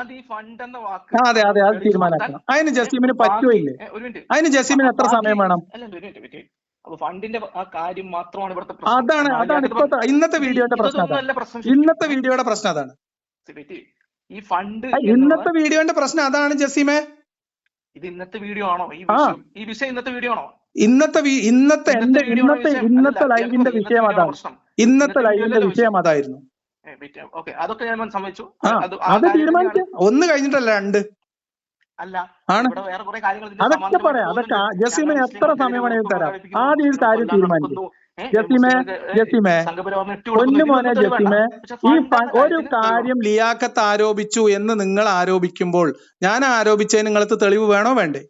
അതെ അത് തീരുമാനമാക്കണം. അതിന് ജസീമിന് പറ്റുമില്ലേ? അതിന് ജസീമിന് എത്ര സമയം വേണം? ഫണ്ടിന്റെ ആ കാര്യം മാത്രമാണ് ഇവിടുത്തെ അതാണ് ഇപ്പോഴത്തെ ഇന്നത്തെ വീഡിയോയുടെ പ്രശ്നം. ഇന്നത്തെ വീഡിയോയുടെ പ്രശ്നം അതാണ്. ഈ ഫണ്ട് ഇന്നത്തെ വീഡിയോന്റെ പ്രശ്നം അതാണ് ജസീമേ. ഇത് ഇന്നത്തെ വീഡിയോ ആണോ? ഈ വിഷയം ഇന്നത്തെ വീഡിയോ ആണോ? ഇന്നത്തെ ലൈവിന്റെ വിഷയം അതാണ്. ഇന്നത്തെ ലൈവിന്റെ വിഷയം അതായിരുന്നു. അതൊക്കെ ഞാൻ സമ്മതിച്ചു. അത് തീരുമാനിച്ചു. ഒന്ന് കഴിഞ്ഞിട്ടല്ല രണ്ട് അല്ല ആണ്. അതൊക്കെ പറയാം. അതൊക്കെ ജസീമിന് എത്ര സമയം വേണമെങ്കിലും തരാം. ആദ്യം ഈ കാര്യം തീരുമാനിക്കും. ജസീമെ പൊന്നുമോനെ ജസീമെ, ഈ ഒരു കാര്യം ലിയാഖത്ത് ആരോപിച്ചു എന്ന് നിങ്ങൾ ആരോപിക്കുമ്പോൾ ഞാൻ ആരോപിച്ചതിന് നിങ്ങൾക്ക് തെളിവ് വേണോ വേണ്ടേ?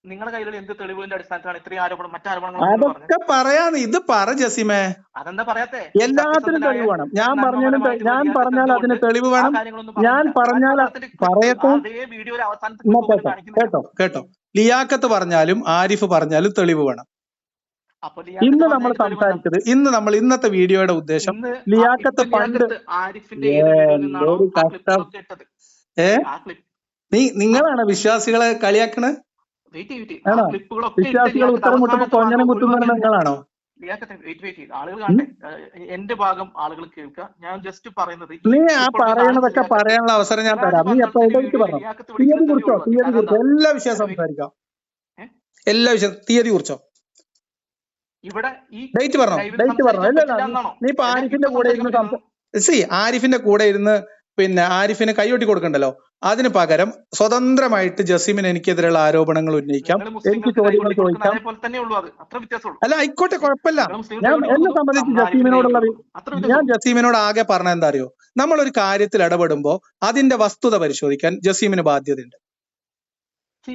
നിങ്ങളുടെ കയ്യിലുള്ള എന്ത് തെളിവിന്റെ അടിസ്ഥാനത്തിലാണ് ഇത്രയും ആരോപണം മറ്റാരോപണങ്ങൾ അതൊക്കെ പറയാന്ന് ഇത് പറ ജസീമേ. അതെന്താ പറയാത്തെ? എല്ലാത്തിനും തെളിവ് വേണം. ഞാൻ പറഞ്ഞാൽ അതിന് തെളിവ് വേണം. ഞാൻ പറഞ്ഞാൽ പറയട്ടെ. കേട്ടോ ലിയാഖത്ത് പറഞ്ഞാലും ആരിഫ് പറഞ്ഞാലും തെളിവ് വേണം. ഇന്ന് നമ്മൾ സംസാരിച്ചത് ഇന്നത്തെ വീഡിയോയുടെ ഉദ്ദേശം ലിയാഖത്ത് പണ്ട് നിങ്ങളാണ് വിശ്വാസികളെ കളിയാക്കണ? വിശ്വാസികൾ ഉത്തരം മുട്ടുമ്പോ കൊഞ്ഞനം കുത്തുന്നത് നിങ്ങളാണോ? എന്റെ ഭാഗം ആളുകൾ കേൾക്കുക. ഞാൻ ജസ്റ്റ് പറയുന്നത് നീ ആ പറയുന്നതൊക്കെ പറയാനുള്ള അവസരം ഞാൻ തരാം. നീ എപ്പോ പറഞ്ഞു തീയതി കുറിച്ചോ? എല്ലാ വിഷയം സംസാരിക്കാം. എല്ലാ വിഷയം തീയതി കുറിച്ചോ? ഇവിടെ ഡേറ്റ് പറഞ്ഞോ? നീ ഇപ്പൊ ആരിഫിന്റെ കൂടെ ഇരുന്ന് ആരിഫിന്റെ കൂടെ ഇരുന്ന് പിന്നെ ആരിഫിന് കൈയൊട്ടി കൊടുക്കണ്ടല്ലോ. അതിന് പകരം സ്വതന്ത്രമായിട്ട് ജസീമിന് എനിക്കെതിരെയുള്ള ആരോപണങ്ങൾ ഉന്നയിക്കാം, എനിക്ക് ചോദ്യങ്ങൾ ചോദിക്കാം. അല്ല ആയിക്കോട്ടെ, കുഴപ്പമില്ല. എന്നെ സംബന്ധിച്ച് ഞാൻ ജസീമിനോട് ആകെ പറഞ്ഞ എന്താ അറിയോ, നമ്മളൊരു കാര്യത്തിൽ ഇടപെടുമ്പോ അതിന്റെ വസ്തുത പരിശോധിക്കാൻ ജസീമിന് ബാധ്യതയുണ്ട്.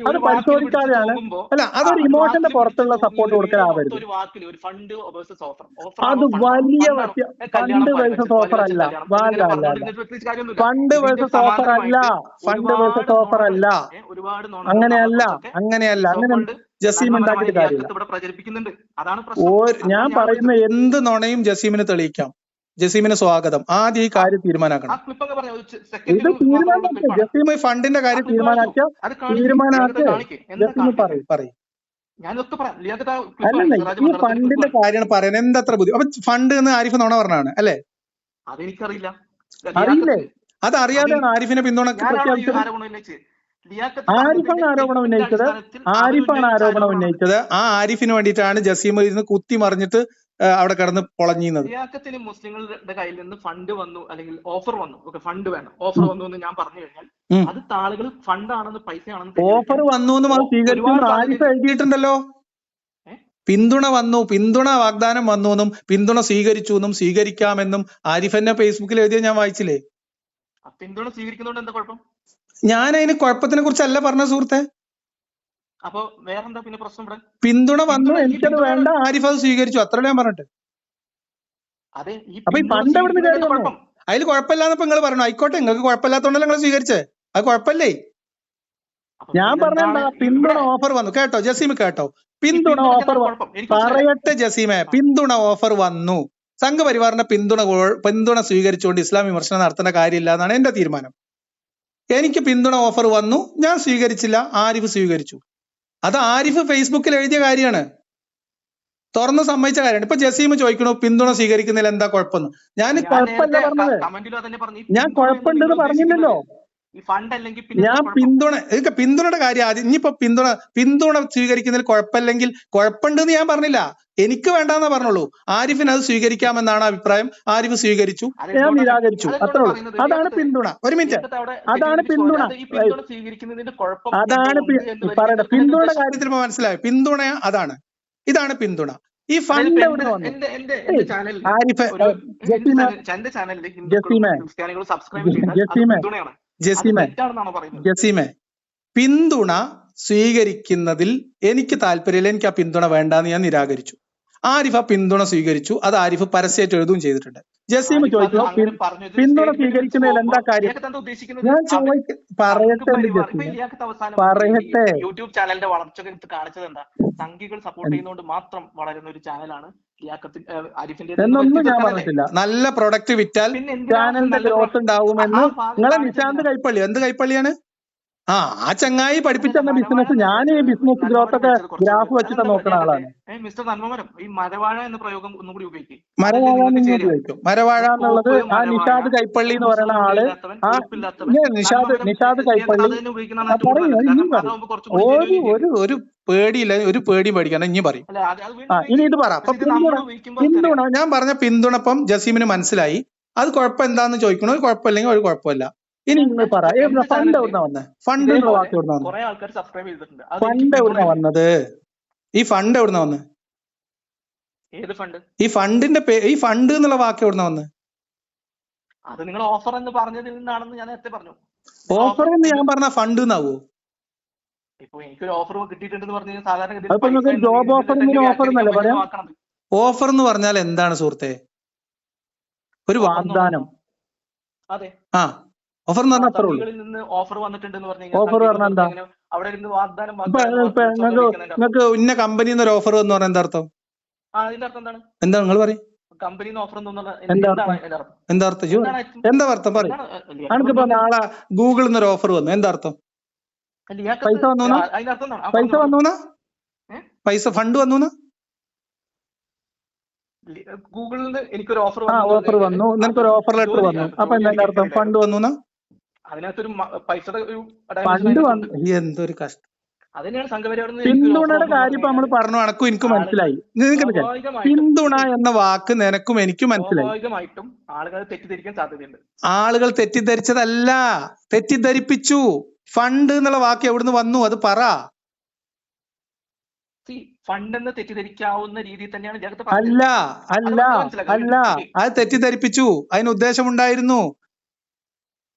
അത് പരിശോധിക്കാതെയാണ്. അല്ല, അതൊരു ഇമോഷന്റെ പുറത്തുള്ള സപ്പോർട്ട് കൊടുക്കലാവരുത്. അത് വലിയ ഫണ്ട് വേഴ്സസ് ഓഫർ അല്ല. ഫണ്ട് വേഴ്സസ് ഓഫർ അല്ല. അങ്ങനെയല്ല. അങ്ങനെ ജസീം ഉണ്ടാക്കിയിട്ട് കാര്യമില്ല. ഞാൻ പറയുന്ന എന്ത് നുണയും ജസീമിന് തെളിയിക്കാം. ജസീമിന് സ്വാഗതം. ആദ്യം ഈ കാര്യം തീരുമാനാക്കണം. ഇത് തീരുമാനാക്കുക. ജസീം ഫണ്ടിന്റെ കാര്യം തീരുമാനാക്കിയ ജസീം പറയും. അല്ലല്ല, ഈ ഫണ്ടിന്റെ കാര്യമാണ് പറയുന്നത്. എന്തത്ര ബുദ്ധി. അപ്പൊ ഫണ്ട് എന്ന് ആരിഫ് നുണ പറഞ്ഞാണ് അല്ലേ? അറിയില്ലേ? അതറിയാതെയാണ് ആരിഫിനെ പിന്തുണ പ്രഖ്യാപിച്ചത്. ആരിഫാണ് ആരോപണം ഉന്നയിച്ചത്. ആ ആരിഫിന് വേണ്ടിയിട്ടാണ് ജസീം ഇരുന്ന് കുത്തി മറിഞ്ഞിട്ട് അവിടെ കിടന്ന് പൊളഞ്ഞിരുന്നത്. ലിയാഖത്തിന് മുസ്ലിങ്ങളുടെ കയ്യിൽ നിന്ന് ഫണ്ട് വന്നു അല്ലെങ്കിൽ ഓഫർ വന്നു, ഫണ്ട് വേണം, ഓഫർ വന്നു എന്ന് ഞാൻ പറഞ്ഞു കഴിഞ്ഞാൽ അത് ആളുകൾ ഫണ്ടാണെന്ന് പൈസയാണെന്ന് ഓഫർ വന്നു എന്ന് സ്വീകരിച്ചു ആരിഫ് എഴുതിയിട്ടുണ്ടല്ലോ. പിന്തുണ വന്നു, പിന്തുണ വാഗ്ദാനം വന്നു എന്നും പിന്തുണ സ്വീകരിച്ചു എന്നും സ്വീകരിക്കാമെന്നും ആരിഫ് എന്നെ ഫേസ്ബുക്കിൽ എഴുതിയ ഞാൻ വായിച്ചില്ലേ? പിന്തുണ സ്വീകരിക്കുന്നതുകൊണ്ട് എന്താ കുഴപ്പം? ഞാൻ അതിന് കുഴപ്പത്തിനെ കുറിച്ചല്ല പറഞ്ഞ സുഹൃത്തെ. അപ്പൊ വേറെന്താ പിന്നെ പ്രശ്നം? ഇവിടെ പിന്തുണ വന്നു, എനിക്കത് വേണ്ട, ആരിഫ് അത് സ്വീകരിച്ചു, അത്രയും ഞാൻ പറഞ്ഞിട്ട്. അപ്പൊ ഈ ഫണ്ട് എവിടുന്ന് കയറി വന്നു? അതിൽ കുഴപ്പമില്ലാന്നപ്പോ നിങ്ങൾ പറഞ്ഞു. ആയിക്കോട്ടെ, നിങ്ങൾക്ക് കുഴപ്പമില്ലാത്തോണ്ടല്ലേ നിങ്ങൾ സ്വീകരിച്ചേ, അത് കുഴപ്പമില്ലേ? ഞാൻ പറഞ്ഞ പിന്തുണ ഓഫർ വന്നു. കേട്ടോ ജസീം, കേട്ടോ, പിന്തുണ ഓഫർ പറയട്ടെ ജസീമെ. പിന്തുണ ഓഫർ വന്നു. സംഘപരിവാറിന്റെ പിന്തുണ സ്വീകരിച്ചുകൊണ്ട് ഇസ്ലാം വിമർശനം നടത്തേണ്ട കാര്യമില്ല എന്നാണ് എന്റെ തീരുമാനം. എനിക്ക് പിന്തുണ ഓഫർ വന്നു, ഞാൻ സ്വീകരിച്ചില്ല, ആരിഫ് സ്വീകരിച്ചു. അത് ആരിഫ് ഫേസ്ബുക്കിൽ എഴുതിയ കാര്യമാണ്, തുറന്ന് സമ്മതിച്ച കാര്യമാണ്. ഇപ്പൊ ജസീം ചോദിക്കണു പിന്തുണ സ്വീകരിക്കുന്നതിൽ എന്താ കുഴപ്പമെന്ന്. ഞാൻ കുഴപ്പമില്ല പറഞ്ഞത്. ഞാൻ കുഴപ്പമുണ്ടെന്ന് പറഞ്ഞില്ലല്ലോ. ഞാൻ പിന്തുണയുടെ കാര്യം ആദ്യം. ഇനിയിപ്പോ പിന്തുണ സ്വീകരിക്കുന്നതിൽ കുഴപ്പമില്ലെങ്കിൽ കുഴപ്പമുണ്ടെന്ന് ഞാൻ പറഞ്ഞില്ല, എനിക്ക് വേണ്ടെന്നേ പറഞ്ഞുള്ളൂ. ആരിഫിന് അത് സ്വീകരിക്കാമെന്നാണ് അഭിപ്രായം. ആരിഫ് സ്വീകരിച്ചു, ഞാൻ നിരാകരിച്ചു, അത്രേ ഉള്ളൂ. അതാണ് പിന്തുണ. ഒരു മിനിറ്റ്, അതാണ് പിന്തുണ. അതാണ് പറയട്ടെ. പിന്തുണയുടെ കാര്യത്തിൽ ഇപ്പൊ മനസ്സിലായോ? പിന്തുണ അതാണ്, ഇതാണ് പിന്തുണ. ഈ ഫണ്ട് എവിടെ വന്നു? ജസീമെ, പിന്തുണ സ്വീകരിക്കുന്നതിൽ എനിക്ക് താല്പര്യമില്ല, എനിക്ക് ആ പിന്തുണ വേണ്ടാന്ന് ഞാൻ നിരാകരിച്ചു. ആരിഫ് ആ പിന്തുണ സ്വീകരിച്ചു, അത് ആരിഫ് പരസ്യമായിട്ട് എഴുതുകയും ചെയ്തിട്ടുണ്ട്. ജസീം ചോദിച്ചു പിന്തുണ സ്വീകരിക്കുന്നതിൽ എന്താ കാര്യം? ഞാൻ പറയട്ടെ. യൂട്യൂബ് ചാനലിന്റെ വളർച്ച കാണിച്ചത് എന്താ? സംഘികൾ സപ്പോർട്ട് ചെയ്യുന്നതുകൊണ്ട് മാത്രം വളരുന്ന ഒരു ചാനലാണ് എന്നൊന്നും ഞാൻ പറഞ്ഞിട്ടില്ല. നല്ല പ്രൊഡക്റ്റ് വിറ്റാൽ ചാനലിന്റെ ഗ്രോത്ത് ഉണ്ടാവുമെന്ന് നിങ്ങളെ നിശാന്ത് കൈപ്പള്ളി, എന്ത് കൈപ്പള്ളിയാണ്? ആ ചങ്ങായി പഠിപ്പിച്ചെന്ന ബിസിനസ്. ഞാൻ ഈ ബിസിനസ് ഗ്രോത്ത് ഒക്കെ ഗ്രാഫ് വെച്ചിട്ട് നോക്കുന്ന ആളാണ്. മിസ്റ്റർ നന്മമരം, ഈ മരവാഴ എന്ന പ്രയോഗം ഒന്നുകൂടി ഉപയോഗിക്കും. മരവാഴ ഉപയോഗിക്കും. മരവാഴ എന്നുള്ളത് ആ നിഷാദ് കൈപ്പള്ളി എന്ന് പറയുന്ന ആള്, ആ നിഷാദ് കൈപ്പള്ളി ഒരു പേടിയില്ല, ഒരു പേടിയും പേടിക്കണം. ഇനി പറയും. ഇനി ഇത് പറ. അപ്പൊ പിന്തുണ ഞാൻ പറഞ്ഞ പിന്തുണപ്പം ജസീമിന് മനസ്സിലായി. അത് കുഴപ്പം എന്താന്ന് ചോദിക്കണോ? ഒരു കുഴപ്പമില്ലെങ്കിൽ ഒരു കുഴപ്പമില്ല. ഇനി നിങ്ങൾ പറ, ഫണ്ട് എവിടുന്ന വന്നത്? ഫണ്ട് എന്നുള്ള വാക്ക് എവിടുന്ന വന്നത്? ഫണ്ട് എവിടുന്ന വന്നത്? ഈ ഫണ്ട് എവിടുന്ന വന്നത്? ഈ ഫണ്ടിന്റെ ഈ ഫണ്ട് എന്നുള്ള വാക്ക് എവിടുന്ന വന്നത്? അത് നിങ്ങൾ ഓഫർ എന്ന് പറഞ്ഞതിൽ നിന്നാണെന്ന് ഞാൻ നേരത്തെ പറഞ്ഞു. ഓഫർ എന്ന് ഞാൻ പറഞ്ഞ ഫണ്ട് എന്നാവോ? ഇപ്പൊ എനിക്കൊരു ഓഫർ കിട്ടിയിട്ടുണ്ടെന്ന് പറഞ്ഞു കഴിഞ്ഞാൽ സാധാരണ ജോബ് ഓഫർ എന്നല്ല പറയാം. ഓഫർ എന്ന് പറഞ്ഞാൽ എന്താണ് സുഹൃത്തെ? ഒരു വാഗ്ദാനം. അതെ. ആ ഓഫർ എന്ന് പറഞ്ഞാൽ അത്രേ ഉള്ളൂ. നിന്ന് ഓഫർ വന്നിട്ടുണ്ടെന്ന് പറഞ്ഞു ഓഫർ പറഞ്ഞാൽ എന്താ? അവിടെ ഇരുന്ന് വാഗ്ദാനം നിങ്ങൾക്ക് ഇന്ന കമ്പനി ഒരു ഓഫർ എന്ന് പറഞ്ഞാൽ എന്താ അർത്ഥം? അതിന്റെ അർത്ഥം എന്താണ്? എന്താ നിങ്ങൾ പറയും? കമ്പനി ഓഫർ എന്താ അർത്ഥം? എന്താ അർത്ഥം പറയും? എനിക്കിപ്പോ നാളെ ഗൂഗിളിൽ നിന്നൊരു ഓഫർ വന്നു, എന്താ അർത്ഥം? പൈസ വന്നൂന്നാ? പൈസ വന്നൂന്നാ? പൈസ ഫണ്ട് വന്നൂന്നാ? ഗൂഗിളിൽ നിന്ന് എനിക്കൊരു ഓഫർ വന്നു, നിനക്കൊരു ഓഫർ ലെറ്റർ വന്നു, അപ്പൊ എന്താ അർത്ഥം? ഫണ്ട് വന്നൂന്നാ? അതിനകത്തൊരു പൈസയുടെ ഒരു ഫണ്ട് വന്നു. എന്തൊരു കഷ്ടം. അതിനെയാണ് സംഘപരിവാർ. പിന്തുണയുടെ കാര്യം നമ്മൾ പറഞ്ഞു, എനക്കും എനിക്ക് മനസ്സിലായി. പിന്തുണ എന്ന വാക്ക് നിനക്കും എനിക്കും മനസ്സിലായി. സ്വാഭാവികമായിട്ടും ആളുകൾ തെറ്റിദ്ധരിക്കാൻ സാധ്യതയുണ്ട്. ആളുകൾ തെറ്റിദ്ധരിച്ചതല്ല, തെറ്റിദ്ധരിപ്പിച്ചു. ഫണ്ട് എന്നുള്ള വാക്ക് എവിടുന്ന് വന്നു അത് പറ. ഫണ്ട് എന്ന് തെറ്റിദ്ധരിക്കാവുന്ന രീതിയിൽ തന്നെയാണ് അല്ല അല്ല അല്ല, അത് തെറ്റിദ്ധരിപ്പിച്ചു. അതിന് ഉദ്ദേശമുണ്ടായിരുന്നു.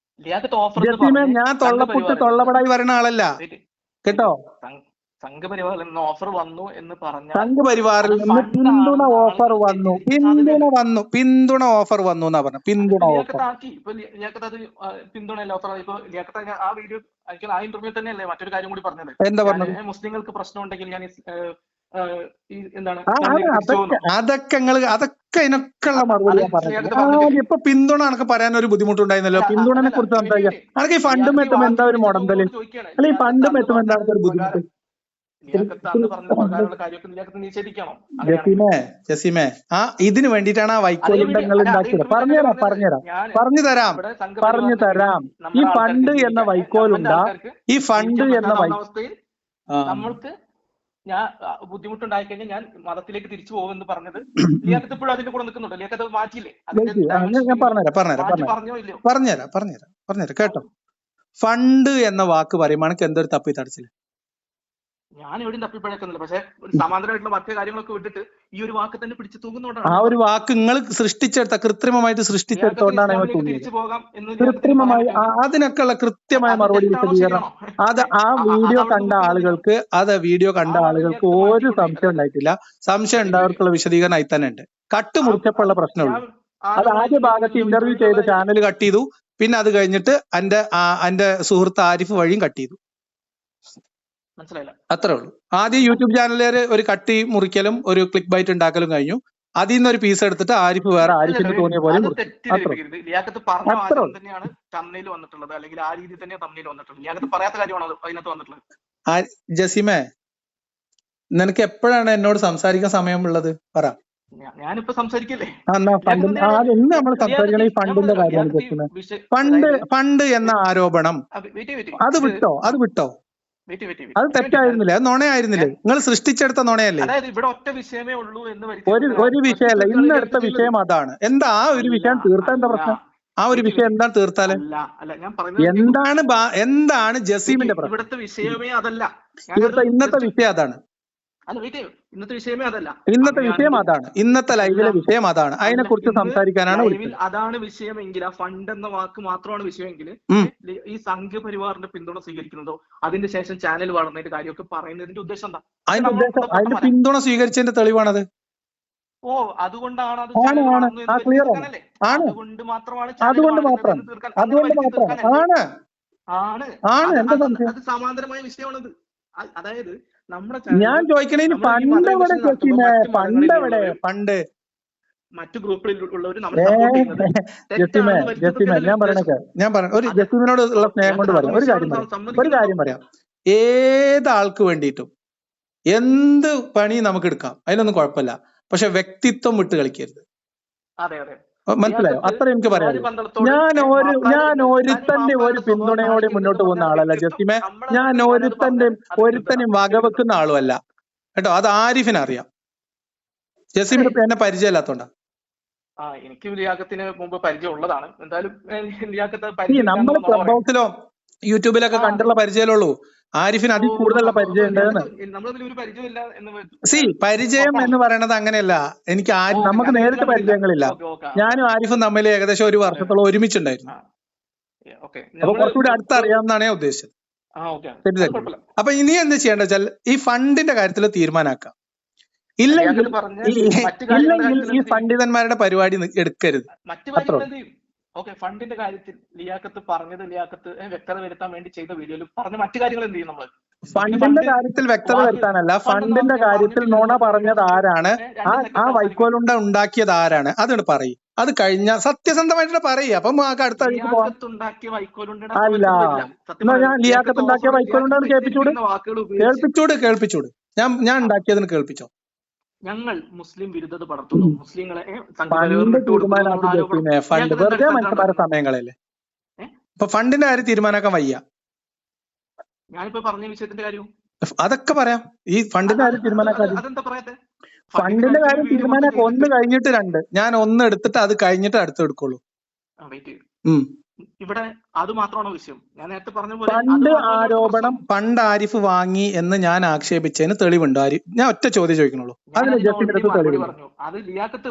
ഞാൻ തൊള്ളപടായി വരുന്ന ആളല്ല കേട്ടോ. സംഘപരിവാറിൽ നിന്ന് ഓഫർ വന്നു എന്ന് പറഞ്ഞു. സംഘപരിവാറിൽ നിന്ന് പിന്തുണ ഓഫർ വന്നു, പിന്തുണ ഓഫർ വന്നു എന്നാ പറഞ്ഞു. പിന്തുണ ഓഫർ പിന്തുണ ഓഫർ. ഇപ്പൊ ആ വീഡിയോ ആ ഇന്റർവ്യൂ തന്നെയല്ലേ മറ്റൊരു കാര്യം കൂടി പറഞ്ഞത്? എന്താ പറഞ്ഞത്? മുസ്ലിങ്ങൾക്ക് പ്രശ്നം ഉണ്ടെങ്കിൽ ഞാൻ എന്താണ് അതൊക്കെ ഇതിനൊക്കെയുള്ള മറുപടി പറഞ്ഞു. ഇപ്പൊ പിന്തുണ എനിക്ക് പറയാൻ ഒരു ബുദ്ധിമുട്ടുണ്ടായിരുന്നല്ലോ. പിന്തുണനെ കുറിച്ച് സംസാരിക്കാം. അതൊക്കെ ഈ ഫണ്ടും എത്തുമ്പോ എന്താ ഒരു മുടന്തല്? അല്ലെ ഈ ഫണ്ടും എത്തുമ്പോ എന്താ ഒരു ബുദ്ധിമുട്ട്? ജസീമേ ഇതിന് വേണ്ടിയിട്ടാണ് ആ വൈക്കോലുണ്ടങ്ങൾ ഉണ്ടാക്കിയത്. പറഞ്ഞു തരാം. ഈ ഫണ്ട് എന്ന വൈക്കോലുണ്ട, ഈ ഫണ്ട് എന്ന നമ്മൾക്ക് ഞാൻ ബുദ്ധിമുട്ടുണ്ടായി കഴിഞ്ഞാൽ ഞാൻ മതത്തിലേക്ക് തിരിച്ചു പോകുമെന്ന് പറഞ്ഞത് ലിയാഖത്ത് ഇപ്പോഴും അതിന്റെ കൂടെ നിൽക്കുന്നുണ്ട്. ലിയാഖത്ത് അത് മാറ്റിയില്ലേ? ഞാൻ പറഞ്ഞുതരാം കേട്ടോ. ഫണ്ട് എന്ന വാക്ക് പറയുമ്പോൾ എന്തൊരു തപ്പി തടച്ചില്ല. ഞാൻ എവിടെയും തപ്പിപ്പഴക്കുന്നില്ല. പക്ഷെ സമാന്തരമായിട്ടുള്ള മറ്റു കാര്യങ്ങളൊക്കെ വിട്ടിട്ട് ഈ ഒരു വാക്ക് തന്നെ പിടിച്ചു തൂങ്ങുന്നോണ്ടാണ്. ആ ഒരു വാക്ക് നിങ്ങൾ സൃഷ്ടിച്ചെടുത്ത, കൃത്രിമമായിട്ട് സൃഷ്ടിച്ചെടുത്തോണ്ടാണ് കൃത്രിമമായി. അതിനൊക്കെയുള്ള കൃത്യമായ മറുപടി വിശദീകരണം അത് ആ വീഡിയോ കണ്ട ആളുകൾക്ക് ഒരു സംശയം ഉണ്ടായിട്ടില്ല. സംശയം ഉണ്ടാവർക്കുള്ള വിശദീകരണം ആയി തന്നെ ഉണ്ട്. കട്ട് മുറിച്ചപ്പോഴുള്ള പ്രശ്നമുള്ളൂ. അത് ആദ്യ ഭാഗത്ത് ഇന്റർവ്യൂ ചെയ്ത് ചാനൽ കട്ട് ചെയ്തു. പിന്നെ അത് കഴിഞ്ഞിട്ട് എന്റെ സുഹൃത്ത് ആരിഫ് വഴിയും കട്ട് ചെയ്തു. അത്രേ ഉള്ളൂ. ആദ്യം യൂട്യൂബ് ചാനലിൽ ഒരു കട്ടി മുറിക്കലും ഒരു ക്ലിക്ക് ബൈറ്റ് ഉണ്ടാക്കലും കഴിഞ്ഞു. അതിൽ നിന്ന് ഒരു പീസ് എടുത്തിട്ട് ആരിഫ് വേറെ ആരിഫിന് തോന്നിയ പോലെ ജസീമേ, നിനക്ക് എപ്പോഴാണ് എന്നോട് സംസാരിക്കാൻ സമയമുള്ളത് പറ. ഞാനിപ്പോ സംസാരിക്കല്ലേ? നമ്മൾ സംസാരിക്കണ ഈ ഫണ്ടിന്റെ കാര്യമാണ് ജസീമേ. ഫണ്ട് എന്ന ആരോപണം അത് വിട്ടോ. അത് തെറ്റായിരുന്നില്ലേ? അത് നുണയായിരുന്നില്ലേ? നിങ്ങൾ സൃഷ്ടിച്ചെടുത്ത നുണയല്ലേ? ഇവിടെ ഒറ്റ വിഷയമേ ഉള്ളൂ എന്ന് ഒരു വിഷയമല്ല. ഇന്നെടുത്ത വിഷയം അതാണ്. എന്താ ആ ഒരു വിഷയം തീർത്താ എന്താ പ്രശ്നം? ആ ഒരു വിഷയം എന്താണ് തീർത്താല്? എന്താണ് ജസീമിന്റെ പ്രശ്നം? ഇവിടുത്തെ വിഷയമേ അതല്ല. ഇന്നത്തെ വിഷയം അതാണ്. ഇന്നത്തെ വിഷയമേ അതല്ല. ഇന്നത്തെ ലൈവിലെ വിഷയം അതാണ്. അതിനെ കുറിച്ച് സംസാരിക്കാനാണ്. അതാണ് വിഷയമെങ്കിൽ, ആ ഫണ്ട് എന്ന വാക്ക് മാത്രമാണ് വിഷയമെങ്കിൽ, ഈ സംഘപരിവാറിന്റെ പിന്തുണ സ്വീകരിക്കുന്നതോ അതിന്റെ ശേഷം ചാനൽ വളർന്നതിന്റെ കാര്യമൊക്കെ പറയുന്നതിന്റെ ഉദ്ദേശം എന്താ? അതിന്റെ പിന്തുണ സ്വീകരിച്ചതിന്റെ തെളിവാണത്. അതുകൊണ്ടാണ് അത് അതുകൊണ്ട് മാത്രമാണ് അത് സമാന്തരമായ വിഷയമാണത്. അതായത് ഞാൻ ചോദിക്കണേ പണ്ട് മറ്റു ഗ്രൂപ്പുകളിൽ ഉള്ളവർ ഞാൻ പറഞ്ഞു ഒരു ജസീമിനോട് ഉള്ള സ്നേഹം കൊണ്ട് പറയാം. ഒരു കാര്യം പറയാം. ഏതാൾക്ക് വേണ്ടിയിട്ടും എന്ത് പണി നമുക്ക് എടുക്കാം, അതിനൊന്നും കുഴപ്പമില്ല. പക്ഷെ വ്യക്തിത്വം വിട്ട് കളിക്കരുത്. മനസ്സിലായോ? അത്ര എനിക്ക് പറയാം. ഞാൻ ഒരുത്തന്റെ ഒരു പിന്തുണയോടെ മുന്നോട്ട് പോകുന്ന ആളല്ല ജസീമെ. ഞാൻ ഒരുത്തനും വകവെക്കുന്ന ആളുമല്ല കേട്ടോ. അത് ആരിഫിനറിയാം. ജസീമിന് എന്നെ പരിചയമില്ലാത്തോണ്ടാ. എനിക്ക് ലിയാഖത്തിന് മുമ്പ് പരിചയം ഉള്ളതാണ്. എന്തായാലും നമ്മൾ ക്ലബ് ഹൗസിലോ യൂട്യൂബിലൊക്കെ കണ്ടുള്ള പരിചയമുള്ളൂ. ആരിഫിന് അതിൽ കൂടുതലുള്ള പരിചയം ഉണ്ടെന്ന്. പരിചയം എന്ന് പറയണത് അങ്ങനെയല്ല. എനിക്ക് നമുക്ക് നേരിട്ട് പരിചയങ്ങളില്ല. ഞാനും ആരിഫും തമ്മിൽ ഏകദേശം ഒരു വർഷത്തോളം ഒരുമിച്ചുണ്ടായിരുന്നു. അപ്പൊ കുറച്ചുകൂടി അടുത്തറിയാമെന്നാണ് ഞാൻ ഉദ്ദേശിച്ചത്. തെറ്റിദ്ധരിച്ചു. അപ്പൊ ഇനി എന്ത് ചെയ്യേണ്ട വെച്ചാൽ ഈ ഫണ്ടിന്റെ കാര്യത്തിൽ തീരുമാനാക്കാം. ഇല്ലെങ്കിൽ ഈ പണ്ഡിതന്മാരുടെ പരിപാടി എടുക്കരുത്. ഫണ്ടിന്റെ കാര്യത്തിൽ ലിയാഖത്ത് പറഞ്ഞത് ലിയാഖത്ത് വ്യക്തത വരുത്താൻ വേണ്ടി ചെയ്ത വീഡിയോയിൽ പറഞ്ഞ മറ്റു കാര്യങ്ങൾ എന്ത് ചെയ്യും നമ്മള്? ഫണ്ടിന്റെ കാര്യത്തിൽ വ്യക്തത വരുത്താനല്ല, ഫണ്ടിന്റെ കാര്യത്തിൽ നുണ പറഞ്ഞത് ആരാണ്, ആ വൈക്കോലുണ്ട ഉണ്ടാക്കിയത് ആരാണ്, അതുകൊണ്ട് പറയും. അത് കഴിഞ്ഞ സത്യസന്ധമായിട്ട് പറയും. അപ്പം അടുത്ത അല്ല ഞാൻ ലിയാഖത്ത് ഉണ്ടാക്കിയ വൈക്കോലുണ്ടെന്ന് കേൾപ്പിച്ചൂട്. ഞാൻ ഉണ്ടാക്കിയതിന് കേൾപ്പിച്ചോ. ഞങ്ങൾ മുസ്ലിം വിരുദ്ധത പടർത്തുന്നു, മുസ്ലിങ്ങളെ ഫണ്ട് വെറുതെ മനുഷ്യന്മാരെ സമയങ്ങളല്ലേ. ഇപ്പൊ ഫണ്ടിന്റെ കാര്യം തീരുമാനാക്കാൻ വയ്യ. ഞാനിപ്പോ പറഞ്ഞ വിഷയത്തിന്റെ കാര്യം അതൊക്കെ പറയാം. ഈ ഫണ്ടിന്റെ കാര്യം തീരുമാനാക്കാൻ, ഫണ്ടിന്റെ കാര്യം തീരുമാനാക്കാൻ 1 കഴിഞ്ഞിട്ട് 2. ഞാൻ 1 എടുത്തിട്ട് അത് കഴിഞ്ഞിട്ട് അടുത്ത് എടുക്കുള്ളൂ. ഇവിടെ അത് മാത്രമാണോ വിഷയം? ഞാൻ നേരത്തെ പറഞ്ഞ പോലെ ഫണ്ട് ആരോപണം, ഫണ്ട് ആരിഫ് വാങ്ങി എന്ന് ഞാൻ ആക്ഷേപിച്ചതിന് തെളിവുണ്ടോ? ഞാൻ ഒറ്റ ചോദ്യം ചോദിക്കണുള്ളൂ. അതിന്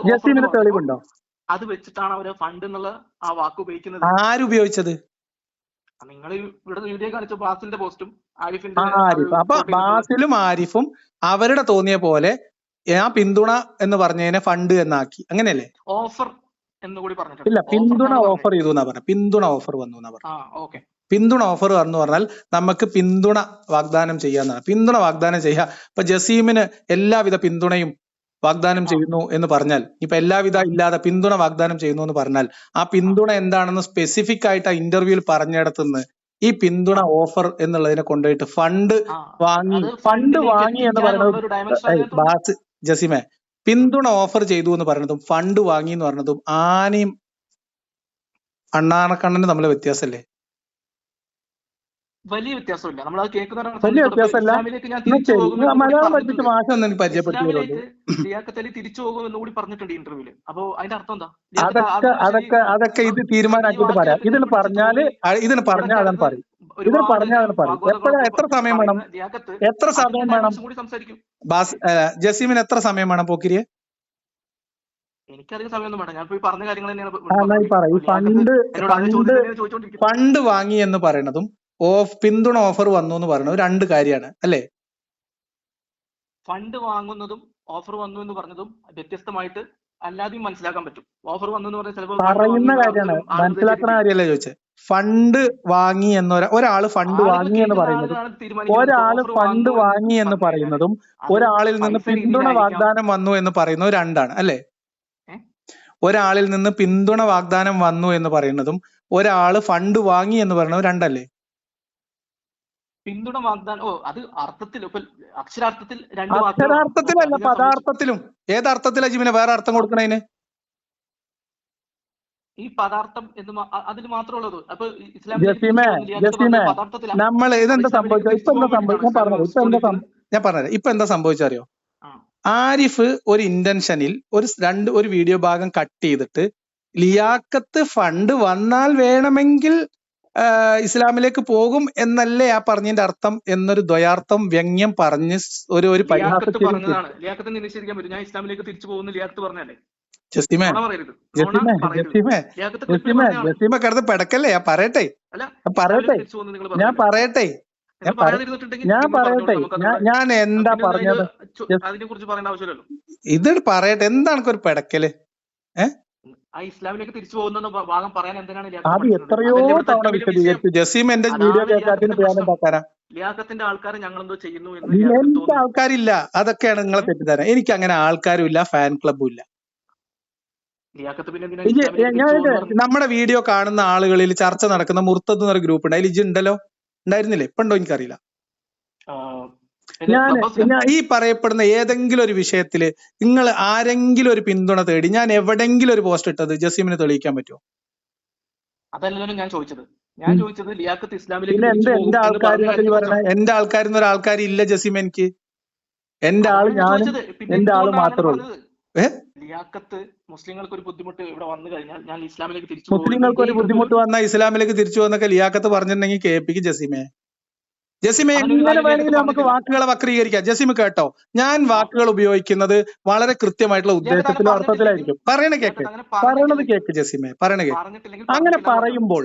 ജസീമിന് തെളിവുണ്ടോ? അത് വെച്ചിട്ടാണ് അവര് ഫണ്ട് എന്നുള്ള ആ വാക്ക് ഉപയോഗിക്കുന്നത്. ആരുപയോഗിച്ചത്? നിങ്ങൾ ഇവിടെ വീഡിയോ കാണിച്ച ബാസിലിന്റെ പോസ്റ്റും ആരിഫ്. അപ്പൊ ബാസിലും ആരിഫും അവരുടെ തോന്നിയ പോലെ ഞാൻ പിന്തുണ എന്ന് പറഞ്ഞതിനെ ഫണ്ട് എന്നാക്കി, അങ്ങനെയല്ലേ? ഓഫർ എന്നുകൂടി പറഞ്ഞിട്ടുണ്ട്. ഇല്ല, പിന്തുണ ഓഫർ ചെയ്തു എന്നാ പറഞ്ഞത്. പിന്തുണ ഓഫർ വന്നു എന്നാ പറഞ്ഞത്. പിന്തുണ ഓഫർ വന്നു പറഞ്ഞാൽ നമുക്ക് പിന്തുണ വാഗ്ദാനം ചെയ്യാന്നാണ്. പിന്തുണ വാഗ്ദാനം ചെയ്യാ. ഇപ്പൊ ജസീമിന് എല്ലാവിധ പിന്തുണയും വാഗ്ദാനം ചെയ്യുന്നു എന്ന് പറഞ്ഞാൽ, ഇപ്പൊ എല്ലാവിധ ഇല്ലാതെ പിന്തുണ വാഗ്ദാനം ചെയ്യുന്നു എന്ന് പറഞ്ഞാൽ ആ പിന്തുണ എന്താണെന്ന് സ്പെസിഫിക് ആയിട്ട് ആ ഇന്റർവ്യൂവിൽ പറഞ്ഞിടത്തുനിന്ന് ഈ പിന്തുണ ഓഫർ എന്നുള്ളതിനെ കൊണ്ടുപോയിട്ട് ഫണ്ട് വാങ്ങി എന്ന് പറയുന്നത് ജസീമെ, പിന്തുണ ഓഫർ ചെയ്തു എന്ന് പറയുന്നതും ഫണ്ട് വാങ്ങി എന്ന് പറഞ്ഞതും ആനയും അണ്ണാറക്കണ്ണനും തമ്മിൽ വ്യത്യാസമല്ലേ? വലിയ വ്യത്യാസമില്ല. നമ്മൾ വലിയ വ്യത്യാസമല്ല. മലയാളം പഠിപ്പിച്ച ഭാഷ ഒന്ന് എനിക്ക് പരിചയപ്പെടുത്തിയല്ലോ. തിരിച്ചു പോകും എന്ന് കൂടി പറഞ്ഞിട്ടുണ്ട് ഇന്റർവ്യൂല്. അപ്പൊ അതിന്റെ അർത്ഥം എന്താ? അതൊക്കെ ഇത് തീരുമാനമാക്കിയിട്ട് പറയാം. ഇതിന് പറഞ്ഞാൽ അതാണ് പറയും. ഇതിന് പറഞ്ഞാൽ അതാണ് പറയും. എത്ര സമയം വേണം? ജസീമിന് എത്ര സമയം വേണം പോക്കിരിയെ? എനിക്കധികം സമയമൊന്നും വേണം. ഞാൻ പോയി പറഞ്ഞ കാര്യങ്ങൾ തന്നെയാണ്. ഫണ്ട് വാങ്ങി എന്ന് പറയുന്നതും പിന്തുണ ഓഫർ വന്നു എന്ന് പറയുന്നത് 2 കാര്യമാണ് അല്ലേ? ഫണ്ട് വാങ്ങുന്നതും ഓഫർ വന്നു എന്ന് പറഞ്ഞതും വ്യത്യസ്തമായിട്ട് അല്ലാതെയും മനസ്സിലാക്കാൻ പറ്റും. ഓഫർ വന്നു എന്ന് പറഞ്ഞാൽ ചിലപ്പോൾ പറയുന്ന കാര്യമാണ്, മനസ്സിലാക്കുന്ന കാര്യമല്ലേ ചോദിച്ചത്. ഫണ്ട് വാങ്ങി ഒരാള് ഫണ്ട് വാങ്ങി എന്ന് പറയുന്നതും ഒരാളിൽ നിന്ന് പിന്തുണ വാഗ്ദാനം വന്നു എന്ന് പറയുന്നത് 2ആണ് അല്ലേ? ഒരാളിൽ നിന്ന് പിന്തുണ വാഗ്ദാനം വന്നു എന്ന് പറയുന്നതും ഒരാള് ഫണ്ട് വാങ്ങി എന്ന് പറയുന്നത് 2അല്ലേ? പിന്തുണ വാഗ്ദാനം അത് അർത്ഥത്തിൽ അക്ഷരാർത്ഥത്തിലല്ല, പദാർത്ഥത്തിലും. ഏതർത്ഥത്തിലാ ജിമിനെ വേറെ അർത്ഥം കൊടുക്കണതിന്? ഈ പദാർത്ഥം എന്ന് അതിന് മാത്രമുള്ളത്. അപ്പൊ നമ്മൾ ഇതെന്താ സംഭവിച്ചത്? ഞാൻ പറഞ്ഞത് ഇപ്പൊ എന്താ സംഭവിച്ചറിയോ? ആരിഫ് ഒരു ഇന്റൻഷനിൽ ഒരു വീഡിയോ ഭാഗം കട്ട് ചെയ്തിട്ട് ലിയാഖത്ത് ഫണ്ട് വന്നാൽ വേണമെങ്കിൽ ഇസ്ലാമിലേക്ക് പോകും എന്നല്ലേ ആ പറഞ്ഞതിന്റെ അർത്ഥം എന്നൊരു ദ്വയാർത്ഥം വ്യംഗ്യം പറഞ്ഞ് ഒരു ജസീമ കിടന്ന് പെടക്കല്ലേ? ഞാൻ പറയട്ടെ ഞാൻ എന്താ പറഞ്ഞത്? ഇത് പറയട്ടെ, എന്താണ് ഒരു പെടക്കല്? ഇസ്ലാമിലേക്ക് തിരിച്ചു പോകുന്ന ഭാഗം പറയാൻ എന്തിനാണ് അത് എത്രയോ തവണ വിശദീകരിച്ചു. ജസീം എന്റെ വീഡിയോ കേൾക്കാത്തിന് ലിയാഖത്തിന്റെ ആൾക്കാർ ഞങ്ങൾ എന്തോ ചെയ്യുന്നു എനിക്ക് ആൾക്കാരില്ല. അതൊക്കെയാണ് നിങ്ങളെ തെറ്റിദ്ധാരണ. എനിക്ക് അങ്ങനെ ആൾക്കാരും ഇല്ല, ഫാൻ ക്ലബും ഇല്ല. നമ്മുടെ വീഡിയോ കാണുന്ന ആളുകളിൽ ചർച്ച നടക്കുന്ന മുർത്തദ് എന്നൊരു ഗ്രൂപ്പ് ഉണ്ട്. അതിൽ ഇജ് ഉണ്ടല്ലോ, ഉണ്ടായിരുന്നില്ലേ? ഇപ്പൊ ഉണ്ടോ എനിക്കറിയില്ല. ഞാൻ ഈ പറയപ്പെടുന്ന ഏതെങ്കിലും ഒരു വിഷയത്തില് നിങ്ങൾ ആരെങ്കിലും ഒരു പിന്തുണ തേടി ഞാൻ എവിടെങ്കിലും ഒരു പോസ്റ്റ് ഇട്ടത് ജസീമിന് തെളിയിക്കാൻ പറ്റുമോ? അതല്ലല്ലോ ഞാൻ ചോദിച്ചത്. ഞാൻ ചോദിച്ചത് ലിയാഖത്ത് ഇസ്ലാമിലേക്ക് എന്റെ ആൾക്കാരിൽ ഒരാൾക്കാർ ഇല്ല ജസീം. എനിക്ക് എന്റെ ആള് എന്റെ ആള് മാത്രമേ ഉള്ളൂ. ലിയാഖത്ത് മുസ്ലിങ്ങൾക്ക് ഒരു ബുദ്ധിമുട്ട് ഇവിടെ വന്നു കഴിഞ്ഞാൽ ഞാൻ ഇസ്ലാമിലേക്ക് തിരിച്ചു മുസ്ലിങ്ങൾക്ക് ഒരു ബുദ്ധിമുട്ട് വന്നാൽ ഇസ്ലാമിലേക്ക് തിരിച്ചു വന്നൊക്കെ ലിയാഖത്ത് പറഞ്ഞിട്ടുണ്ടെങ്കിൽ കേൾപ്പിക്കും ജസീമേ. ജസീമെ എങ്ങനെ വേണമെങ്കിലും നമുക്ക് വാക്കുകളെ വക്രീകരിക്കാം. ജസീമ് കേട്ടോ, ഞാൻ വാക്കുകൾ ഉപയോഗിക്കുന്നത് വളരെ കൃത്യമായിട്ടുള്ള ഉദ്ദേശത്തിലും അർത്ഥത്തിലായിരിക്കും. പറയണത് കേക്ക് ജസീമെ, പറയണ കേക്ക്. അങ്ങനെ പറയുമ്പോൾ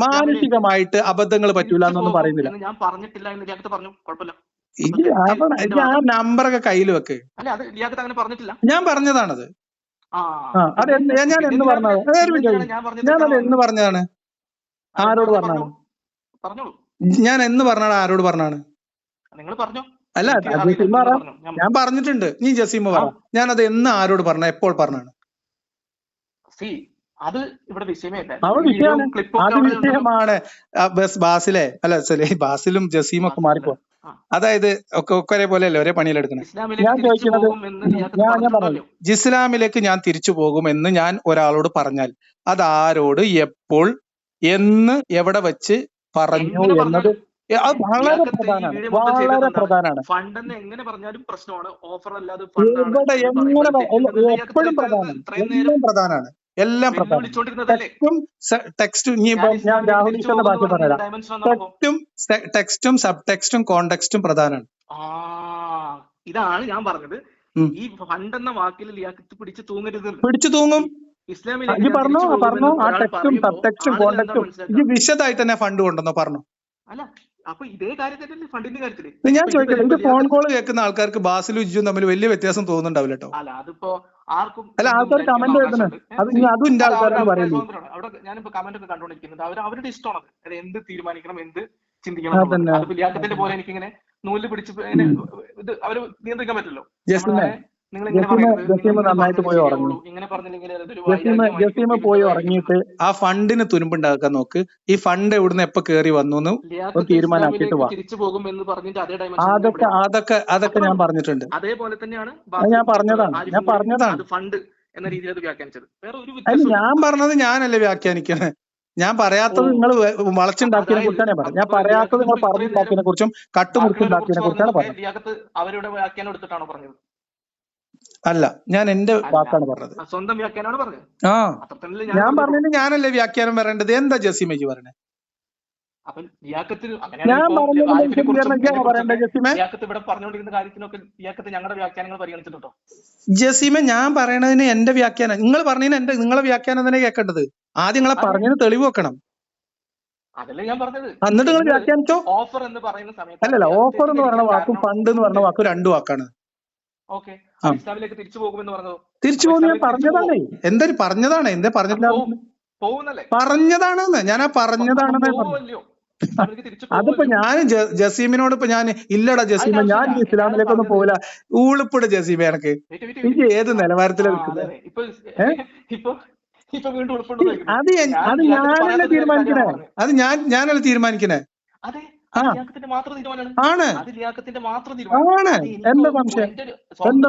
മാനുഷികമായിട്ട് അബദ്ധങ്ങൾ പറ്റൂല എന്നൊന്നും പറയുന്നില്ല. ഞാൻ പറഞ്ഞിട്ടില്ല എന്ന് ലിയാഖത്ത് പറഞ്ഞു, കുഴപ്പമില്ല. ആ നമ്പറൊക്കെ കയ്യിൽ വെക്ക്. അല്ല, അത് ലിയാഖത്ത് അങ്ങനെ പറഞ്ഞിട്ടില്ല. ഞാൻ പറഞ്ഞതാണത്. അത് ഞാൻ എന്ന് പറഞ്ഞത്, ഞാനത് എന്ന് പറഞ്ഞതാണ്? ആരോട് പറഞ്ഞാണ്? ഞാൻ എന്ന് പറഞ്ഞാണ്? ആരോട് പറഞ്ഞാണ്? നിങ്ങൾ പറഞ്ഞു. അല്ല, ജസീമ പറ. ഞാൻ പറഞ്ഞിട്ടുണ്ട്, നീ ജസീമ പറ. ഞാനത് എന്ന് ആരോട് പറഞ്ഞ, എപ്പോൾ പറഞ്ഞാണ്? അത് ഇവിടെ വിഷയമല്ല. അത് വിഷയമാണ്. ബാസിലെ അല്ല, ബാസിലും ജസീമും ഒക്കെ മാറിപ്പോ. അതായത് ഒക്കെ പോലെയല്ലേ, ഒരേ പണിയിലെടുക്കണം. ഞാൻ ചോദിക്കുന്നത്, ഞാൻ പറഞ്ഞു ഇസ്ലാമിലേക്ക് ഞാൻ തിരിച്ചു പോകും എന്ന് ഞാൻ ഒരാളോട് പറഞ്ഞാൽ അത് ആരോട്, എപ്പോൾ, എന്ന്, എവിടെ വെച്ച് പറഞ്ഞു എന്നത് വളരെ പ്രധാനമാണ്. വളരെ പ്രധാനമാണ്. ഫണ്ടെന്ന് എങ്ങനെ പറഞ്ഞാലും പ്രശ്നമാണ്. ഓഫർ അല്ലാതെ എപ്പോഴും പ്രധാനമാണ്. എല്ലാം പ്രധാനമാണ്. എല്ലാം ടെക്സ്റ്റും ഞാൻ രാഹുൽ ഈശ്വറിന്റെ ഭാഷ പറഞ്ഞുതരാം. ടെക്സ്റ്റും സബ് ടെക്സ്റ്റും കോണ്ടെക്സ്റ്റും പ്രധാനമാണ്. ഇതാണ് ഞാൻ പറഞ്ഞത്. ഈ ഫണ്ട് എന്ന വാക്കിൽ ലിയാഖത്ത് പിടിച്ചു തൂങ്ങരുത്. പിടിച്ചു തൂങ്ങും. ഇസ്ലാമിലേക്ക് പറഞ്ഞോ ആ ടെക്സ്റ്റും സബ് ടെക്സ്റ്റും കോണ്ടെക്സ്റ്റും ഇത് വിശദമായിട്ട് തന്നെ ഫണ്ട് കൊണ്ടെന്നോ പറഞ്ഞു. അല്ല, അപ്പൊ ഇതേ കാര്യത്തിലല്ലേ ഫണ്ടിന്റെ കാര്യത്തില്. ഞാൻ ചോദിക്കട്ടെ, ഇത് ഫോൺ കോൾ കേൾക്കുന്ന ആൾക്കാർക്ക് ബാസിലും ഇജ്ജും തമ്മിൽ വലിയ വ്യത്യാസം തോന്നുന്നുണ്ടാവില്ല കേട്ടോ. അല്ല, അതിപ്പോ ആർക്കും, അല്ല, ആൾക്കാർ കമന്റ് എഴുതുന്നത് അതും ഇന്റെ ആൾക്കാരാണ് പറയുന്നത്. അവിടെ ഞാനിപ്പോ കമന്റ് ഒക്കെ കണ്ടുകൊണ്ടിരിക്കുന്നത് അവരുടെ ഇഷ്ടമാണ് എന്ത് തീരുമാനിക്കണം, എന്ത് ചിന്തിക്കണം. അത് ലിയാഖത്തിന്റെ പോലെ എനിക്കിങ്ങനെ നൂല് പിടിച്ച് ഇത് അവര് നിയന്ത്രിക്കാൻ പറ്റില്ലല്ലോ. ജസീമ് നന്നായിട്ട് പോയി ഉറങ്ങി. ജസീമ് പോയി ഉറങ്ങിയിട്ട് ആ ഫണ്ടിന് തുരുമ്പുണ്ടാക്കാൻ നോക്ക്. ഈ ഫണ്ട് എവിടുന്ന് എപ്പോ കേറി വന്നു തീരുമാനമാക്കിയിട്ട് വാ. അതൊക്കെ ഞാൻ പറഞ്ഞിട്ടുണ്ട്. അതേപോലെ തന്നെയാണ് ഞാൻ പറഞ്ഞതാണ് ഫണ്ട് എന്ന രീതിയിൽ അത് വ്യാഖ്യാനിച്ചത്. ഞാൻ പറഞ്ഞത് ഞാനല്ലേ വ്യാഖ്യാനിക്കണേ. ഞാൻ പറയാത്തത് നിങ്ങൾ വളച്ചുണ്ടാക്കിയതിനെ കുറിച്ചാണ് പറഞ്ഞത്. ഞാൻ പറയാത്തത് നിങ്ങൾ പറഞ്ഞുണ്ടാക്കിയതിനെ കുറിച്ചും കട്ടുമുറിച്ചുണ്ടാക്കിയതിനെ കുറിച്ചാണ് പറഞ്ഞത്. അവരുടെ വ്യാഖ്യാനം എടുത്തിട്ടാണോ പറഞ്ഞത്? അല്ല, ഞാൻ എന്റെ വാക്കാണ് പറഞ്ഞത്. സ്വന്തം വ്യാഖ്യാനമാണ് പറഞ്ഞത്. ഞാൻ പറഞ്ഞിട്ട് ഞാനല്ലേ വ്യാഖ്യാനം വരേണ്ടത്. എന്താ ജസീമേജി പറഞ്ഞേ? ഞാൻ ജസീമെ, ഞാൻ പറയണതിന് എന്റെ വ്യാഖ്യാനം, നിങ്ങൾ പറഞ്ഞതിന് നിങ്ങളെ വ്യാഖ്യാനം തന്നെ കേൾക്കേണ്ടത്. ആദ്യം നിങ്ങളെ പറഞ്ഞതിന് തെളിവ് വെക്കണം. അതല്ലേ ഞാൻ പറഞ്ഞത്. എന്നിട്ട് നിങ്ങൾ വ്യാഖ്യാനിച്ചോ. ഓഫർ എന്ന് പറയുന്ന സമയത്ത് അല്ലല്ല, ഓഫർ എന്ന് പറയുന്ന വാക്കും ഫണ്ട് എന്ന് പറയുന്ന വാക്കും രണ്ടു വാക്കാണ്. ഇസ്ലാമിലേക്ക് തിരിച്ചു പോകുമെന്ന് പറഞ്ഞതോ? തിരിച്ചു പോകുന്ന ഞാൻ പറഞ്ഞതാണേ. എന്തായാലും പറഞ്ഞതാണ്. എന്താ പറഞ്ഞില്ല? പറഞ്ഞതാണെന്ന് ഞാൻ പറഞ്ഞതാണെന്ന് പറഞ്ഞു. അതിപ്പോ ഞാൻ ജസീമിനോട് ഇപ്പൊ ഞാൻ ഇല്ലടാ ജസീമ, ഞാൻ ഇസ്ലാമിലേക്കൊന്നും പോകില്ല. ഊളിപ്പിട ജസീമ, എനക്ക് എനിക്ക് ഏത് നിലവാരത്തിലാണ് നിൽക്കുന്നത്? അത് ഞാനല്ലേ തീരുമാനിക്കണേ. അത് ഞാനല്ലേ തീരുമാനിക്കണേ. ആണ്. എന്താ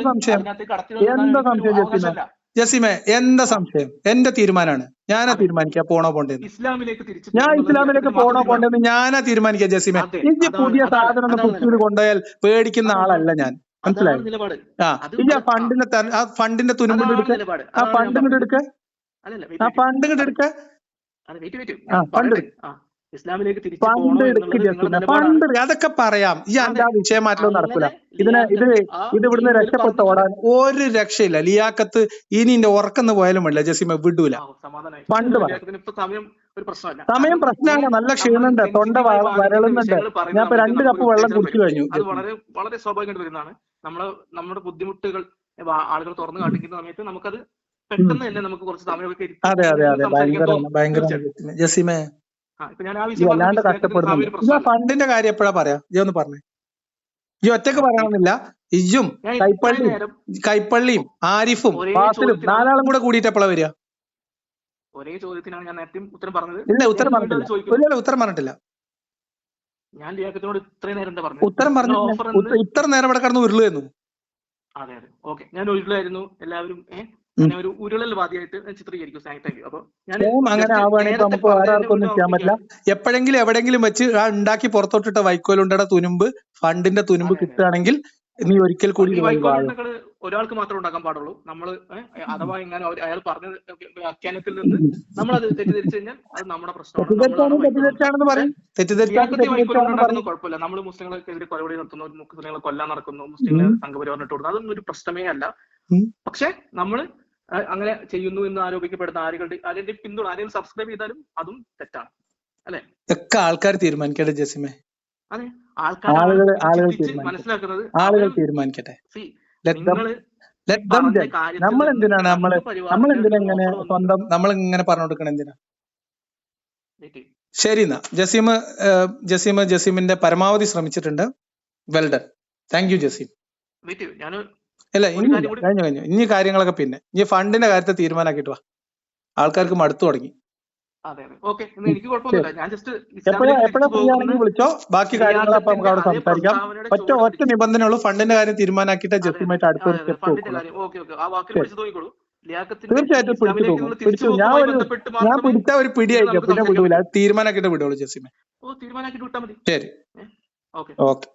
സംശയം? ജസീമെ, എന്താ സംശയം? എന്റെ തീരുമാനമാണ്. ഞാനാ തീരുമാനിക്കുക പോണോ പോണ്ടേന്ന്. ഞാൻ ഇസ്ലാമിലേക്ക് പോണോ പോണ്ടേന്ന് ഞാനാ തീരുമാനിക്കുക. ജസീമെ, എനിക്ക് പുതിയ സാധനം പുസ്തകത്തിൽ കൊണ്ടുപോയാൽ പേടിക്കുന്ന ആളല്ല ഞാൻ. മനസ്സിലായോ? ഇനി ആ ഫണ്ടിന്റെ തുനുമ്പിട്ട് എടുക്ക. ആ ഫണ്ട് ഇങ്ങോട്ട് എടുക്ക. അതൊക്കെ പറയാം. ഈ അന്റെ ആ വിഷയം മാറ്റലൊന്നും നടക്കില്ല. ഇത് ഇവിടുന്ന് രക്ഷപ്പെട്ട് ഓടാൻ ഒരു രക്ഷയില്ല. ലിയാഖത്ത് ഇനി എന്റെ ഉറക്കന്ന് പോയാലും വേണ്ടില്ല. ജസീമ വിടൂല. ഫണ്ട് സമയം പ്രശ്നമാണ്. നല്ല ക്ഷീണുണ്ട്, തൊണ്ട വരളുന്നുണ്ട്. ഞാൻ ഇപ്പൊ 2 കപ്പ് വെള്ളം കുടിച്ചു കഴിഞ്ഞു. അത് വളരെ സ്വാഭാവികമായിട്ട് വരുന്നതാണ്. നമ്മുടെ ബുദ്ധിമുട്ടുകൾ ആളുകൾ തുറന്നു കാണിക്കുന്ന സമയത്ത് നമുക്കത് പെട്ടെന്ന് തന്നെ നമുക്ക് കുറച്ച് സമയമൊക്കെ. അതെ, ഭയങ്കര ജസീമേ, വല്ലാണ്ട് കഷ്ടപ്പെടുന്നു. ഫണ്ടിന്റെ കാര്യം എപ്പോഴാ പറയാ? ഇജ്ജ് ഒന്ന് പറഞ്ഞേ. ഈ ഒറ്റക്ക് പറയണമെന്നില്ല. ഇജ്ജും കൈപ്പള്ളിയും ആരിഫും ഫാസിലും 4 ആളും കൂടെ കൂടിയിട്ട് എപ്പോഴാ വരിക? ഒരേ ചോദ്യത്തിനാണ് ഞാൻ നേരത്തെ ഉത്തരം പറഞ്ഞത്. ഇല്ല, ഉത്തരം പറഞ്ഞിട്ടില്ല. ഞാൻ ലിയാഖത്തിനോട് ഇത്രയും നേരം ഉത്തരം പറഞ്ഞിട്ടില്ല. ഇത്ര നേരം ഇവിടെ കിടന്ന് ഉരുളുന്നു. അതെ, ഓക്കെ, ഞാൻ ഉരുളായിരുന്നു. എല്ലാവരും ഒരു ഉരുളൽവാദിയായിട്ട് ചിത്രീകരിക്കും. അപ്പൊ അങ്ങനെ ആവുകയാണെങ്കിൽ നമുക്ക് ആർക്കൊന്നും ചെയ്യാൻ പറ്റില്ല. എപ്പോഴെങ്കിലും എവിടെയെങ്കിലും വെച്ച് ആ ഉണ്ടാക്കി പുറത്തോട്ടിട്ട വൈക്കോലുണ്ടയുടെ തുനുമ്പ്, ഫണ്ടിന്റെ തുനുമ്പ് കിട്ടുകയാണെങ്കിൽ നീ ഒരിക്കൽ കൂടി ഒരാൾക്ക് മാത്രമേ ഉണ്ടാക്കാൻ പാടുള്ളൂ. നമ്മൾ അഥവാ എങ്ങനെ അയാൾ പറഞ്ഞ വ്യാഖ്യാനത്തിൽ നിന്ന് നമ്മൾ അത് തെറ്റിദ്ധരിച്ചു കഴിഞ്ഞാൽ അത് നമ്മുടെ പ്രശ്നമാണ്. വൈക്കോലുണ്ടാക്കുന്ന കുഴപ്പമില്ല. നമ്മൾ മുസ്ലിങ്ങൾക്കെതിരെ കൊലവിളി നടത്തുന്നു, മുസ്ലിങ്ങളെ കൊല്ലാൻ നടക്കുന്നു, മുസ്ലിങ്ങളെ സംഘപരിവാറിന് ഇട്ട് കൊടുക്കുന്നു, അതൊന്നും ഒരു പ്രശ്നമേ അല്ല. പക്ഷെ നമ്മൾ അങ്ങനെ ചെയ്യുന്നു എന്ന് ആരോപിക്കപ്പെടുന്ന ആരുടെ പിന്തുണ ആരെയും സബ്സ്ക്രൈബ് ചെയ്താലും അതും തെറ്റാണ് അല്ലെ? ഒക്കെ ആൾക്കാർ തീരുമാനിക്കട്ടെ ജസീമേ. അതെ, മനസ്സിലാക്കുന്നത് ആളുകൾ തീരുമാനിക്കട്ടെ. നമ്മളെന്തിനാ സ്വന്തം നമ്മളിങ്ങനെ പറഞ്ഞു കൊടുക്കണം? എന്തിനാ? ശരി, എന്നാ ജസീമിന്റെ പരമാവധി ശ്രമിച്ചിട്ടുണ്ട്. വെൽഡൺ. Thank you Jaseem. അല്ല, കഴിഞ്ഞു. ഇനി കാര്യങ്ങളൊക്കെ പിന്നെ ഇനി ഫണ്ടിന്റെ കാര്യത്തെ തീരുമാനാക്കിട്ട് വാ. ആൾക്കാർക്ക് മടുത്തു തുടങ്ങി. എപ്പോഴാ ഫ്രീ ആണെങ്കിൽ വിളിച്ചോ. ബാക്കി കാര്യങ്ങളൊക്കെ നമുക്ക് അവിടെ സംസാരിക്കാം. ഒറ്റ നിബന്ധനയുള്ളൂ, ഫണ്ടിന്റെ കാര്യം തീരുമാനാക്കിയിട്ട് ജസ്റ്റിമായിട്ട് അടുത്തൊരു സ്റ്റെപ്പ് തീർച്ചയായിട്ടും പിടിച്ചു. ഞാൻ പിടിച്ച ഒരു പിടിയായിരിക്കും, പിന്നെ വിടൂല. തീരുമാനാക്കിയിട്ട് വിടുള്ളൂ ജസ്റ്റിമെ. ശരി, ഓക്കെ.